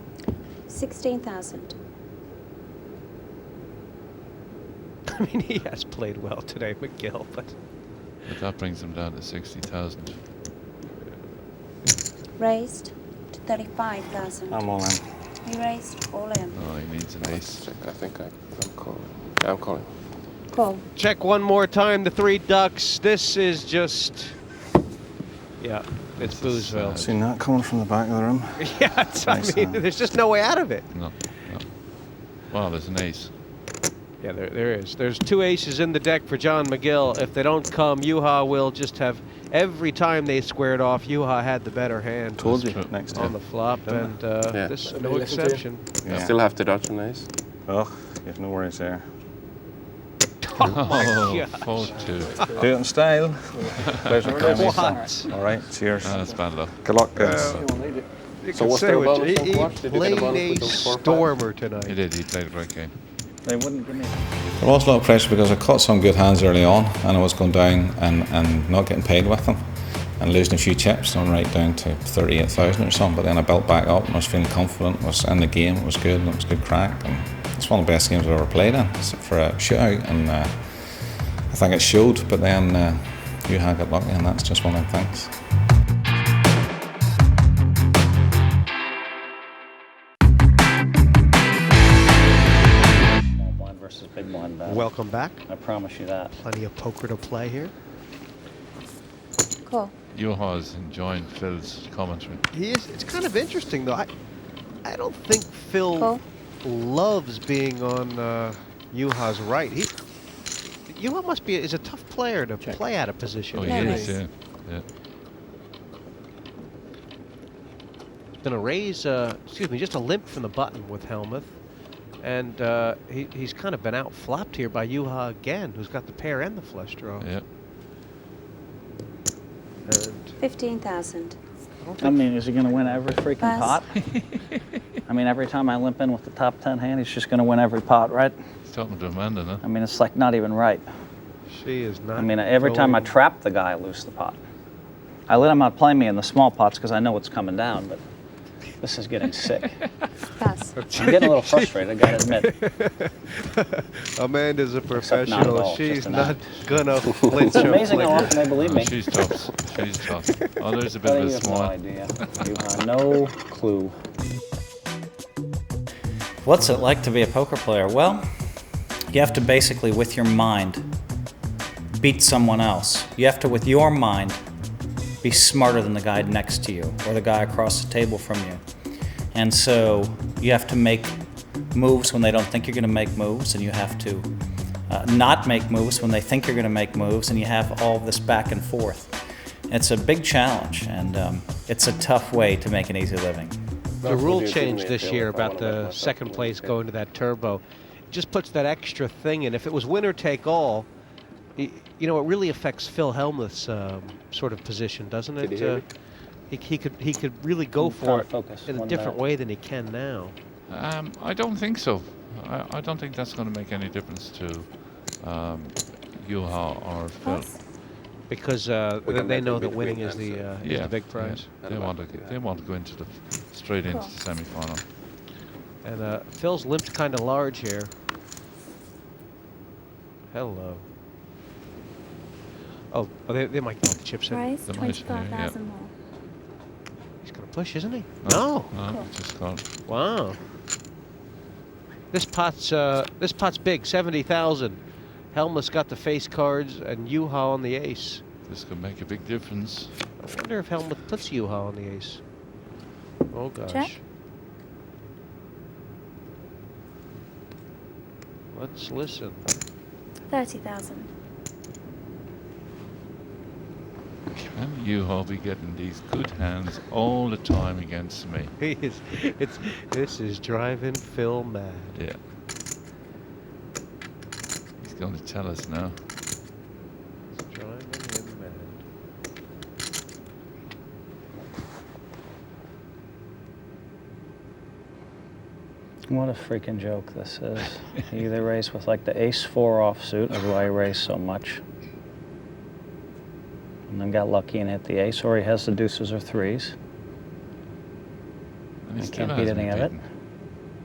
Speaker 9: 16,000.
Speaker 1: I mean, he has played well today, McGill, but
Speaker 8: that brings him down to 60,000.
Speaker 9: Raised to 35,000.
Speaker 10: I'm all in.
Speaker 9: He raised all in.
Speaker 8: Oh, he needs an ace.
Speaker 10: Check. I think I'm calling. Yeah, I'm calling.
Speaker 9: Call.
Speaker 1: check one more time. The three ducks. This is just, yeah, it's
Speaker 8: This is
Speaker 1: Boozville.
Speaker 8: sad.
Speaker 11: Seen that coming from the back of the room?
Speaker 1: Yeah, I
Speaker 11: Nice,
Speaker 1: mean,
Speaker 11: huh?
Speaker 1: there's just no way out of it.
Speaker 8: No. Well, there's an ace.
Speaker 1: Yeah, there is. There's two aces in the deck for John McGill. If they don't come, Juha will just have, every time they squared off, Juha had the better hand
Speaker 11: Told you,
Speaker 8: true.
Speaker 11: next
Speaker 1: on
Speaker 11: time.
Speaker 1: the flop, and
Speaker 10: Yeah.
Speaker 1: this is no
Speaker 5: Maybe listen to you.
Speaker 1: exception.
Speaker 10: I still have to dodge an ace.
Speaker 2: Oh, you have no worries there.
Speaker 8: Oh, 4-2.
Speaker 2: Do it in style. Pleasure for me.
Speaker 1: What?
Speaker 2: All right, cheers.
Speaker 8: That's bad luck.
Speaker 2: Good luck, guys.
Speaker 10: So what's the bonus
Speaker 1: He
Speaker 10: on watch? Did you get a
Speaker 1: played
Speaker 10: bonus
Speaker 1: a
Speaker 10: with those 4 5?
Speaker 1: stormer tonight.
Speaker 8: He did. He played a great game.
Speaker 11: They wouldn't give me.
Speaker 2: There was a lot of pressure because I caught some good hands early on and I was going down and not getting paid with them and losing a few chips. I'm right down to 38,000 or something, but then I built back up and I was feeling confident, was in the game, it was good and it was good crack. And it's one of the best games I've ever played in for a shootout, and I think it showed, but then Juha got lucky and that's just one of them things.
Speaker 11: Small blind versus big blind battle.
Speaker 1: Welcome back.
Speaker 11: I promise you that.
Speaker 1: Plenty of poker to play here.
Speaker 9: Call.
Speaker 8: Juha's enjoying Phil's commentary.
Speaker 1: He is. It's kind of interesting though. I don't think Phil
Speaker 9: Call.
Speaker 1: loves being on Juha's right. Juha is a tough player to play out of position.
Speaker 8: Oh, he
Speaker 9: Yeah,
Speaker 8: is,
Speaker 9: nice.
Speaker 8: yeah.
Speaker 1: Gonna raise, just a limp from the button with Hellmuth. And he's kind of been out-flopped here by Juha again, who's got the pair and the flush draw.
Speaker 8: Yeah.
Speaker 1: And
Speaker 9: 15,000.
Speaker 11: I mean, is he going to win every freaking
Speaker 9: Pass.
Speaker 11: pot? I mean, every time I limp in with the top 10 hand, he's just going to win every pot, right?
Speaker 8: He's talking to Amanda now.
Speaker 11: I mean, it's like not even right.
Speaker 1: she is not.
Speaker 11: I mean, every time I
Speaker 1: going-
Speaker 11: trap the guy, I lose the pot. I let him outplay me in the small pots because I know what's coming down, but this is getting sick.
Speaker 9: Pass.
Speaker 11: I'm getting a little frustrated, I gotta admit.
Speaker 1: Amanda's a
Speaker 11: Except not at
Speaker 1: professional.
Speaker 11: all,
Speaker 1: She's
Speaker 11: just an
Speaker 1: not
Speaker 11: act.
Speaker 1: gonna flinch.
Speaker 11: It's amazing how often they believe
Speaker 8: Oh,
Speaker 11: me.
Speaker 8: she's tough. She's tough. Oh, there's a bit
Speaker 11: But
Speaker 8: of
Speaker 11: you
Speaker 8: a
Speaker 11: have no
Speaker 8: smile.
Speaker 11: idea. You have no clue.
Speaker 4: What's it like to be a poker player? Well, you have to basically, with your mind, beat someone else. You have to, with your mind, be smarter than the guy next to you or the guy across the table from you. And so you have to make moves when they don't think you're going to make moves, and you have to not make moves when they think you're going to make moves, and you have all this back and forth. It's a big challenge, and it's a tough way to make an easy living.
Speaker 1: The rule change this year about the second place going to that turbo just puts that extra thing in. If it was winner take all, it really affects Phil Hellmuth's sort of position, doesn't it?
Speaker 10: Did you hear me?
Speaker 1: He could really go
Speaker 11: Trying
Speaker 1: for
Speaker 11: to
Speaker 1: it
Speaker 11: focus.
Speaker 1: in a
Speaker 11: One
Speaker 1: different
Speaker 11: minute.
Speaker 1: way than he can now.
Speaker 8: I don't think so. I don't think that's going to make any difference to Juha or Phil.
Speaker 9: Pass.
Speaker 1: Because
Speaker 10: We can
Speaker 1: they
Speaker 10: bet
Speaker 1: know
Speaker 10: in
Speaker 1: that winning
Speaker 10: between
Speaker 1: is
Speaker 10: them,
Speaker 1: the big prize.
Speaker 8: Yeah. They want to go into the straight into the semi-final.
Speaker 1: And Phil's limped kind of large here. Hello. Oh, they might get the chips in.
Speaker 9: Price
Speaker 8: The most,
Speaker 9: 25,000 more.
Speaker 1: He's gonna push, isn't he?
Speaker 8: No,
Speaker 1: No.
Speaker 8: it's just gone.
Speaker 1: Wow. This pot's big, 70,000. Hellmuth's got the face cards and Juha on the ace.
Speaker 8: This could make a big difference.
Speaker 1: I wonder if Hellmuth puts Juha on the ace. Oh gosh.
Speaker 9: Check.
Speaker 1: Let's listen.
Speaker 9: 30,000.
Speaker 8: Can Juha be getting these good hands all the time against me?
Speaker 1: This is driving Phil mad.
Speaker 8: Yeah. He's going to tell us now.
Speaker 1: It's driving him mad.
Speaker 11: What a freaking joke this is. You either race with like the ace-4 offsuit, or do I race so much? And then got lucky and hit the ace, or he has the deuces or threes.
Speaker 8: And he
Speaker 11: I
Speaker 8: still
Speaker 11: can't beat
Speaker 8: hasn't
Speaker 11: any of it.
Speaker 8: beaten.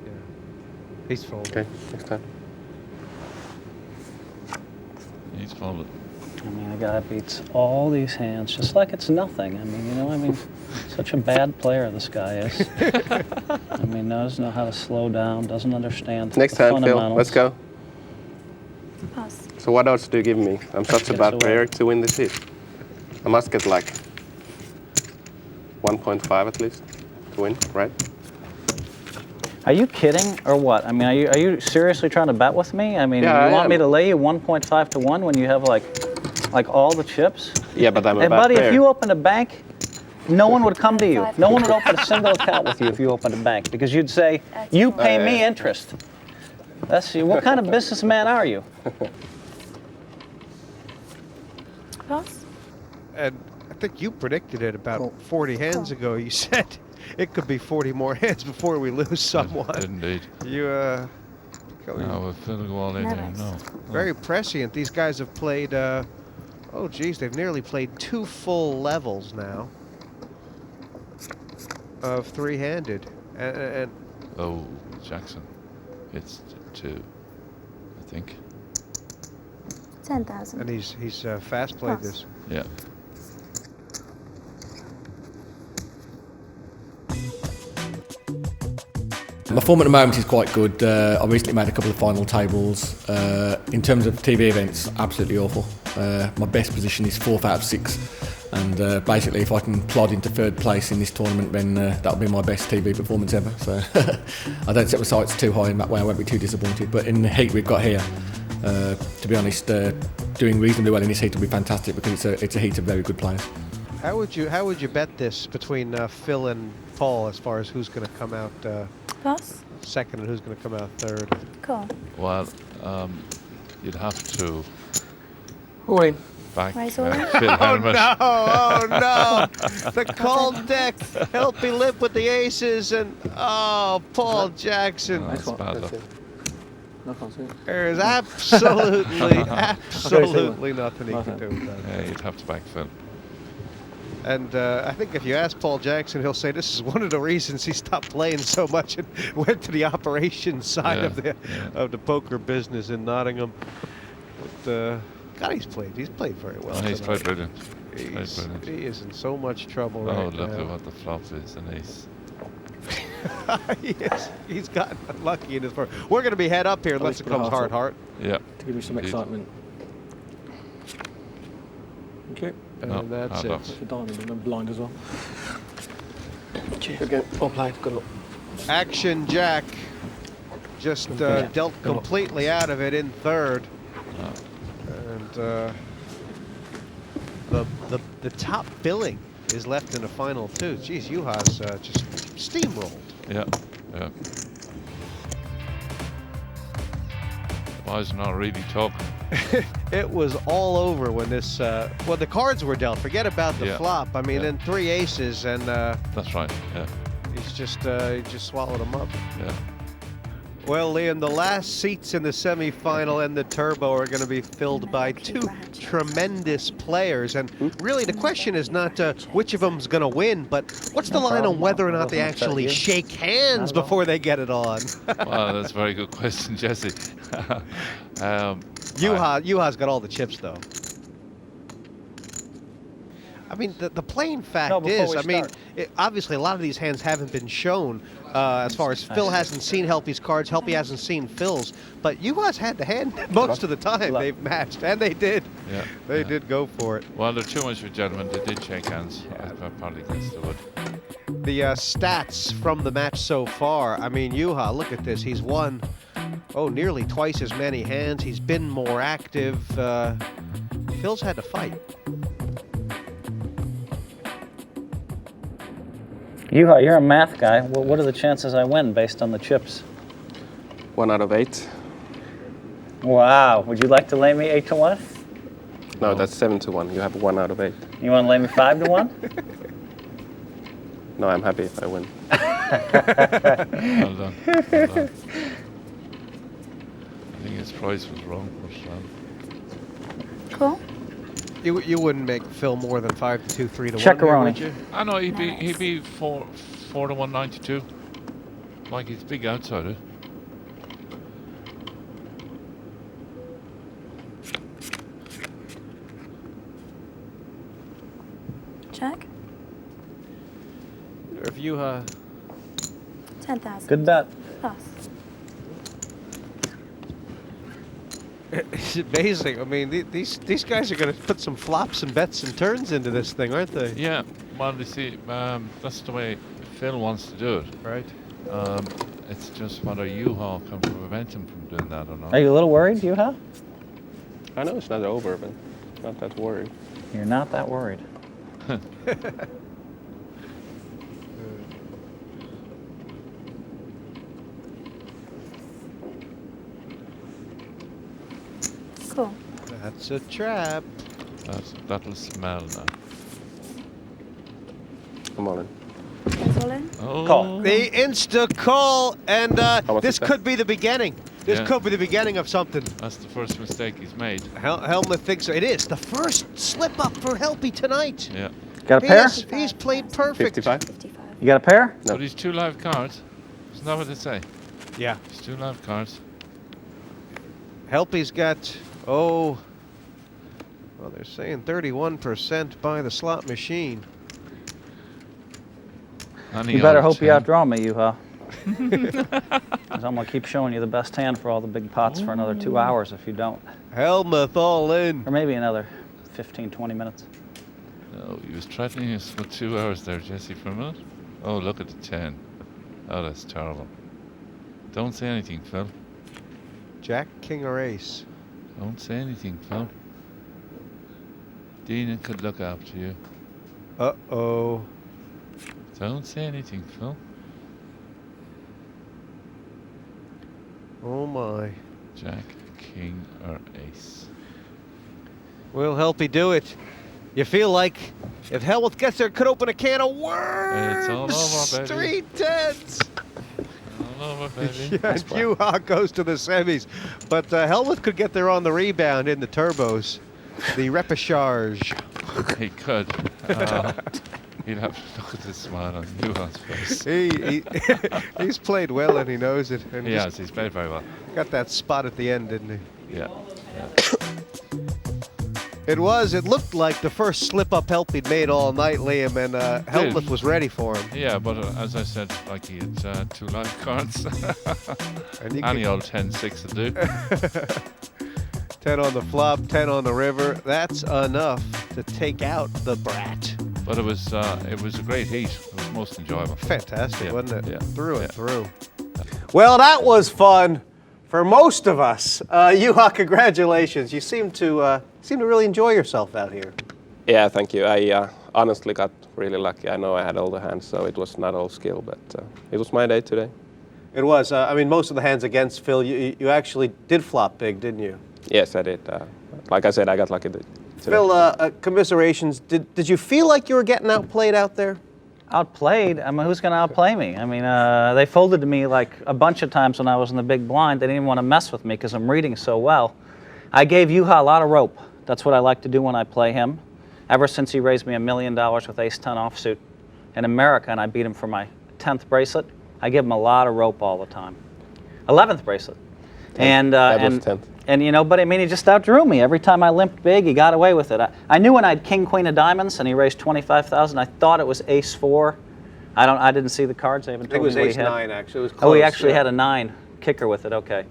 Speaker 1: Yeah. He's folding.
Speaker 10: Okay, next time.
Speaker 8: He's folded.
Speaker 11: I mean, a guy beats all these hands just like it's nothing. I mean, such a bad player this guy is. I mean, doesn't know how to slow down, doesn't understand
Speaker 10: Next
Speaker 11: the
Speaker 10: time, Phil.
Speaker 11: fundamentals.
Speaker 10: Let's go.
Speaker 9: Pass.
Speaker 10: So what else do you give me? I'm such a
Speaker 11: Guess
Speaker 10: bad
Speaker 11: what?
Speaker 10: player to win this heat. I must get like 1.5 at least to win, right?
Speaker 11: Are you kidding or what? I mean, are you seriously trying to bet with me? I mean,
Speaker 10: Yeah,
Speaker 11: you
Speaker 10: I
Speaker 11: want me
Speaker 10: am.
Speaker 11: to lay you 1.5 to 1 when you have like all the chips?
Speaker 10: Yeah, but I'm a
Speaker 11: Hey,
Speaker 10: bad
Speaker 11: buddy,
Speaker 10: player.
Speaker 11: if you opened a bank, no one would come to you. No one would open a single account with you if you opened a bank because you'd say, you pay me interest. What kind of businessman are you?
Speaker 9: Pass.
Speaker 1: And I think you predicted it about 40 hands ago. You said it could be 40 more hands before we lose someone.
Speaker 8: Indeed.
Speaker 1: You,
Speaker 8: No, we're filling go all in here.
Speaker 9: Nervous.
Speaker 8: No.
Speaker 1: very prescient. These guys have played, oh geez, they've nearly played 2 full levels now of three-handed. And
Speaker 8: Oh, Jackson. It's 2, I think.
Speaker 9: 10,000.
Speaker 1: and he's fast played
Speaker 9: Pass.
Speaker 1: this.
Speaker 8: Yeah.
Speaker 5: My form at the moment is quite good. I recently made a couple of final tables. In terms of TV events, absolutely awful. My best position is 4th out of 6. And basically, if I can plod into 3rd place in this tournament, then that'll be my best TV performance ever. So I don't set my sights too high in that way. I won't be too disappointed. But in the heat we've got here, to be honest, doing reasonably well in this heat will be fantastic because it's a heat of very good players.
Speaker 1: How would you bet this between Phil and Paul as far as who's going to come out
Speaker 9: Pass.
Speaker 1: second and who's going to come out third?
Speaker 9: Call.
Speaker 8: Well, you'd have to
Speaker 10: Who
Speaker 8: back
Speaker 9: Raise all in?
Speaker 8: Phil Hellmuth.
Speaker 1: Oh no! The cold deck. Helpy lip with the aces and Paul Jackson.
Speaker 8: That's bad luck.
Speaker 1: There's absolutely nothing he can do with that.
Speaker 8: Yeah, you'd have to back Phil.
Speaker 1: And I think if you ask Paul Jackson, he'll say this is one of the reasons he stopped playing so much and went to the operations side
Speaker 8: Yeah,
Speaker 1: of the poker business in Nottingham. But God, he's played very well.
Speaker 8: Oh, he's
Speaker 1: tonight.
Speaker 8: played brilliant.
Speaker 1: He is in so much trouble
Speaker 8: Oh,
Speaker 1: right
Speaker 8: look
Speaker 1: now.
Speaker 8: at what the flop is, an ace.
Speaker 1: Yes, he's gotten unlucky in his first. We're going to be head up here unless it comes hard.
Speaker 8: Yeah.
Speaker 5: To give you some
Speaker 8: Indeed.
Speaker 5: excitement. Okay.
Speaker 1: And
Speaker 8: No,
Speaker 1: that's
Speaker 8: hard
Speaker 1: it.
Speaker 8: luck.
Speaker 5: The diamond and I'm blind as well. Again, well played. Good luck.
Speaker 1: Action Jack just dealt completely out of it in third. And the top billing is left in the final two. Geez, Juha's just steamrolled.
Speaker 8: Yeah. Yeah. The boys are not really talking.
Speaker 1: It was all over when this well, the cards were dealt. Forget about the
Speaker 8: Yeah.
Speaker 1: flop. I mean,
Speaker 8: Yeah.
Speaker 1: then 3 aces and
Speaker 8: That's right. Yeah.
Speaker 1: he just swallowed them up.
Speaker 8: Yeah.
Speaker 1: Well, Liam, the last seats in the semifinal and the turbo are going to be filled by 2 tremendous players. And really, the question is not which of them's going to win, but what's the line on whether or not they actually shake hands before they get it on?
Speaker 8: Well, that's a very good question, Jesse.
Speaker 1: Juha's got all the chips, though. I mean, the plain fact is, I mean, obviously a lot of these hands haven't been shown as far as Phil hasn't seen Helpy's cards, Helpy hasn't seen Phil's, but Juha's had the hand most of the time they've matched, and they did.
Speaker 8: Yeah.
Speaker 1: They did go for it.
Speaker 8: Well, they're too much of a gentleman. They did shake hands. I probably guess they would.
Speaker 1: The stats from the match so far, I mean, Juha, look at this. He's won, nearly twice as many hands. He's been more active. Phil's had to fight.
Speaker 11: You're a math guy. What are the chances I win based on the chips?
Speaker 10: 1 out of 8.
Speaker 11: Wow. Would you like to lay me 8-1?
Speaker 10: No, that's 7-1. You have 1 out of 8.
Speaker 11: You want to lay me 5-1?
Speaker 10: No, I'm happy if I win.
Speaker 8: Well done. Well done. I think his price was wrong. But,
Speaker 9: Cool.
Speaker 1: You wouldn't make Phil more than 5-2, 3-1,
Speaker 11: Checkaroni.
Speaker 1: would you?
Speaker 8: I know he'd be 4 to 192. Like he's a big outsider.
Speaker 9: Check.
Speaker 1: If Juha
Speaker 9: 10,000.
Speaker 11: Good bet.
Speaker 9: Pass.
Speaker 1: It's amazing. I mean, these guys are going to put some flops and bets and turns into this thing, aren't they?
Speaker 8: Yeah. Well, you see, that's the way Phil wants to do it.
Speaker 1: Right.
Speaker 8: It's just whether Juha can prevent him from doing that or not.
Speaker 11: Are you a little worried, Juha?
Speaker 10: I know it's not over, but not that worried.
Speaker 11: You're not that worried.
Speaker 9: call.
Speaker 1: That's a trap.
Speaker 8: That'll smell now.
Speaker 10: I'm all in.
Speaker 9: That's all in.
Speaker 8: Oh.
Speaker 4: Call.
Speaker 1: The insta call, and
Speaker 10: much
Speaker 1: this
Speaker 10: is that?
Speaker 1: could be the beginning. This
Speaker 8: Yeah.
Speaker 1: could be the beginning of something.
Speaker 8: That's the first mistake he's made.
Speaker 1: Hellmuth thinks so. It is the first slip up for Helppi tonight.
Speaker 8: Yeah.
Speaker 4: Got a pair?
Speaker 1: He's played perfect.
Speaker 10: 55?
Speaker 9: 55.
Speaker 4: You got a pair?
Speaker 10: No.
Speaker 8: But he's 2 live cards. Isn't that what they say?
Speaker 1: Yeah.
Speaker 8: He's 2 live cards.
Speaker 1: Helppi's got, well, they're saying 31% by the slot machine.
Speaker 8: Any
Speaker 4: You better
Speaker 8: old
Speaker 4: hope you
Speaker 8: 10.
Speaker 4: outdraw me, Juha. 'Cause I'm going to keep showing you the best hand for all the big pots for another 2 hours if you don't.
Speaker 1: Hellmuth all in.
Speaker 4: Or maybe another 15, 20 minutes.
Speaker 8: No, he was threatening us for 2 hours there, Jesse, for a minute. Oh, look at the 10. Oh, that's terrible. Don't say anything, Phil.
Speaker 1: Jack, king, or ace.
Speaker 8: Don't say anything, Phil. Dina could look after you.
Speaker 1: Uh-oh.
Speaker 8: Don't say anything, Phil.
Speaker 1: Oh my.
Speaker 8: Jack, king, or ace.
Speaker 1: Will Helppi do it? You feel like if Hellmuth gets there, it could open a can of worms.
Speaker 8: It's all over, baby.
Speaker 1: Street tens.
Speaker 8: All over, baby.
Speaker 1: Yeah, and Juha goes to the semis. But Hellmuth could get there on the rebound in the turbos. The repechage.
Speaker 8: He could. He'd have to look at the smile on Juha's face.
Speaker 1: He's played well and he knows it. And
Speaker 8: He
Speaker 1: just
Speaker 8: has. He's played very well.
Speaker 1: got that spot at the end, didn't he?
Speaker 8: Yeah.
Speaker 1: It looked like the first slip-up Helppi'd made all night, Liam, and Hellmuth was ready for him.
Speaker 8: Yeah, but as I said, like he had 2 live cards.
Speaker 1: And you
Speaker 8: Any
Speaker 1: could-
Speaker 8: old 10-6 will do.
Speaker 1: 10 on the flop, 10 on the river. That's enough to take out the brat.
Speaker 8: But it was a great heat. It was most enjoyable.
Speaker 1: Fantastic,
Speaker 8: Yeah,
Speaker 1: wasn't it?
Speaker 8: yeah,
Speaker 1: Through and
Speaker 8: yeah.
Speaker 1: through. Well, that was fun for most of us. Juha, congratulations. You seem to really enjoy yourself out here.
Speaker 10: Yeah, thank you. I honestly got really lucky. I know I had all the hands, so it was not all skill, but it was my day today.
Speaker 1: It was. Most of the hands against Phil, you actually did flop big, didn't you?
Speaker 10: Yes, I did. Like I said, I got lucky today.
Speaker 1: Phil, commiserations. Did you feel like you were getting outplayed out there?
Speaker 4: Outplayed? I mean, who's going to outplay me? I mean, they folded to me like a bunch of times when I was in the big blind. They didn't even want to mess with me because I'm reading so well. I gave Juha a lot of rope. That's what I like to do when I play him. Ever since he raised me $1 million with ace-10 offsuit in America and I beat him for my 10th bracelet, I give him a lot of rope all the time. 11th bracelet. And
Speaker 10: that was 10th.
Speaker 4: And but I mean, he just outdrew me. Every time I limped big, he got away with it. I knew when I had king, queen of diamonds, and he raised 25,000. I thought it was ace 4. I didn't see the cards. They haven't
Speaker 1: I think
Speaker 4: told
Speaker 1: it
Speaker 4: me
Speaker 1: was
Speaker 4: what he had.
Speaker 1: ace-9, actually. It was close.
Speaker 4: Oh, he actually
Speaker 1: yeah.
Speaker 4: had a 9 kicker with it. Okay.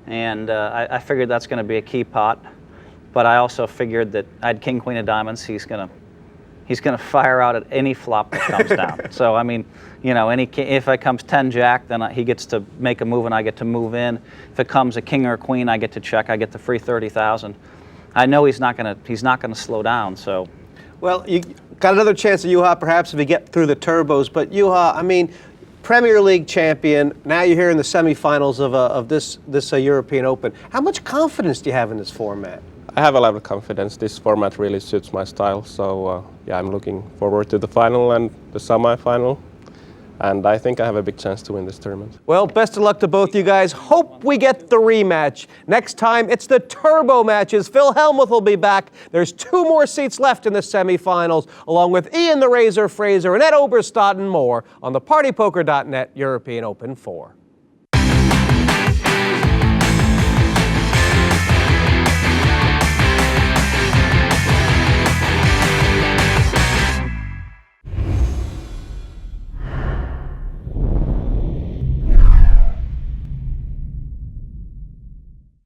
Speaker 4: And I figured that's going to be a key pot. But I also figured that I had king, queen of diamonds. He's gonna fire out at any flop that comes down. So I mean, if it comes 10 jack, then he gets to make a move and I get to move in. If it comes a king or a queen, I get to check. I get the free 30,000. I know he's not gonna slow down. So,
Speaker 1: well, you got another chance at Juha perhaps if you get through the turbos. But Juha, Premier League champion. Now you're here in the semifinals of this European Open. How much confidence do you have in this format?
Speaker 10: I have a lot of confidence. This format really suits my style, so I'm looking forward to the final and the semi-final. And I think I have a big chance to win this tournament.
Speaker 1: Well, best of luck to both you guys. Hope we get the rematch. Next time, it's the turbo matches. Phil Hellmuth will be back. There's 2 more seats left in the semifinals, along with Ian the Razor Fraser and Ed Oberstadt and more on the partypoker.net European Open 4.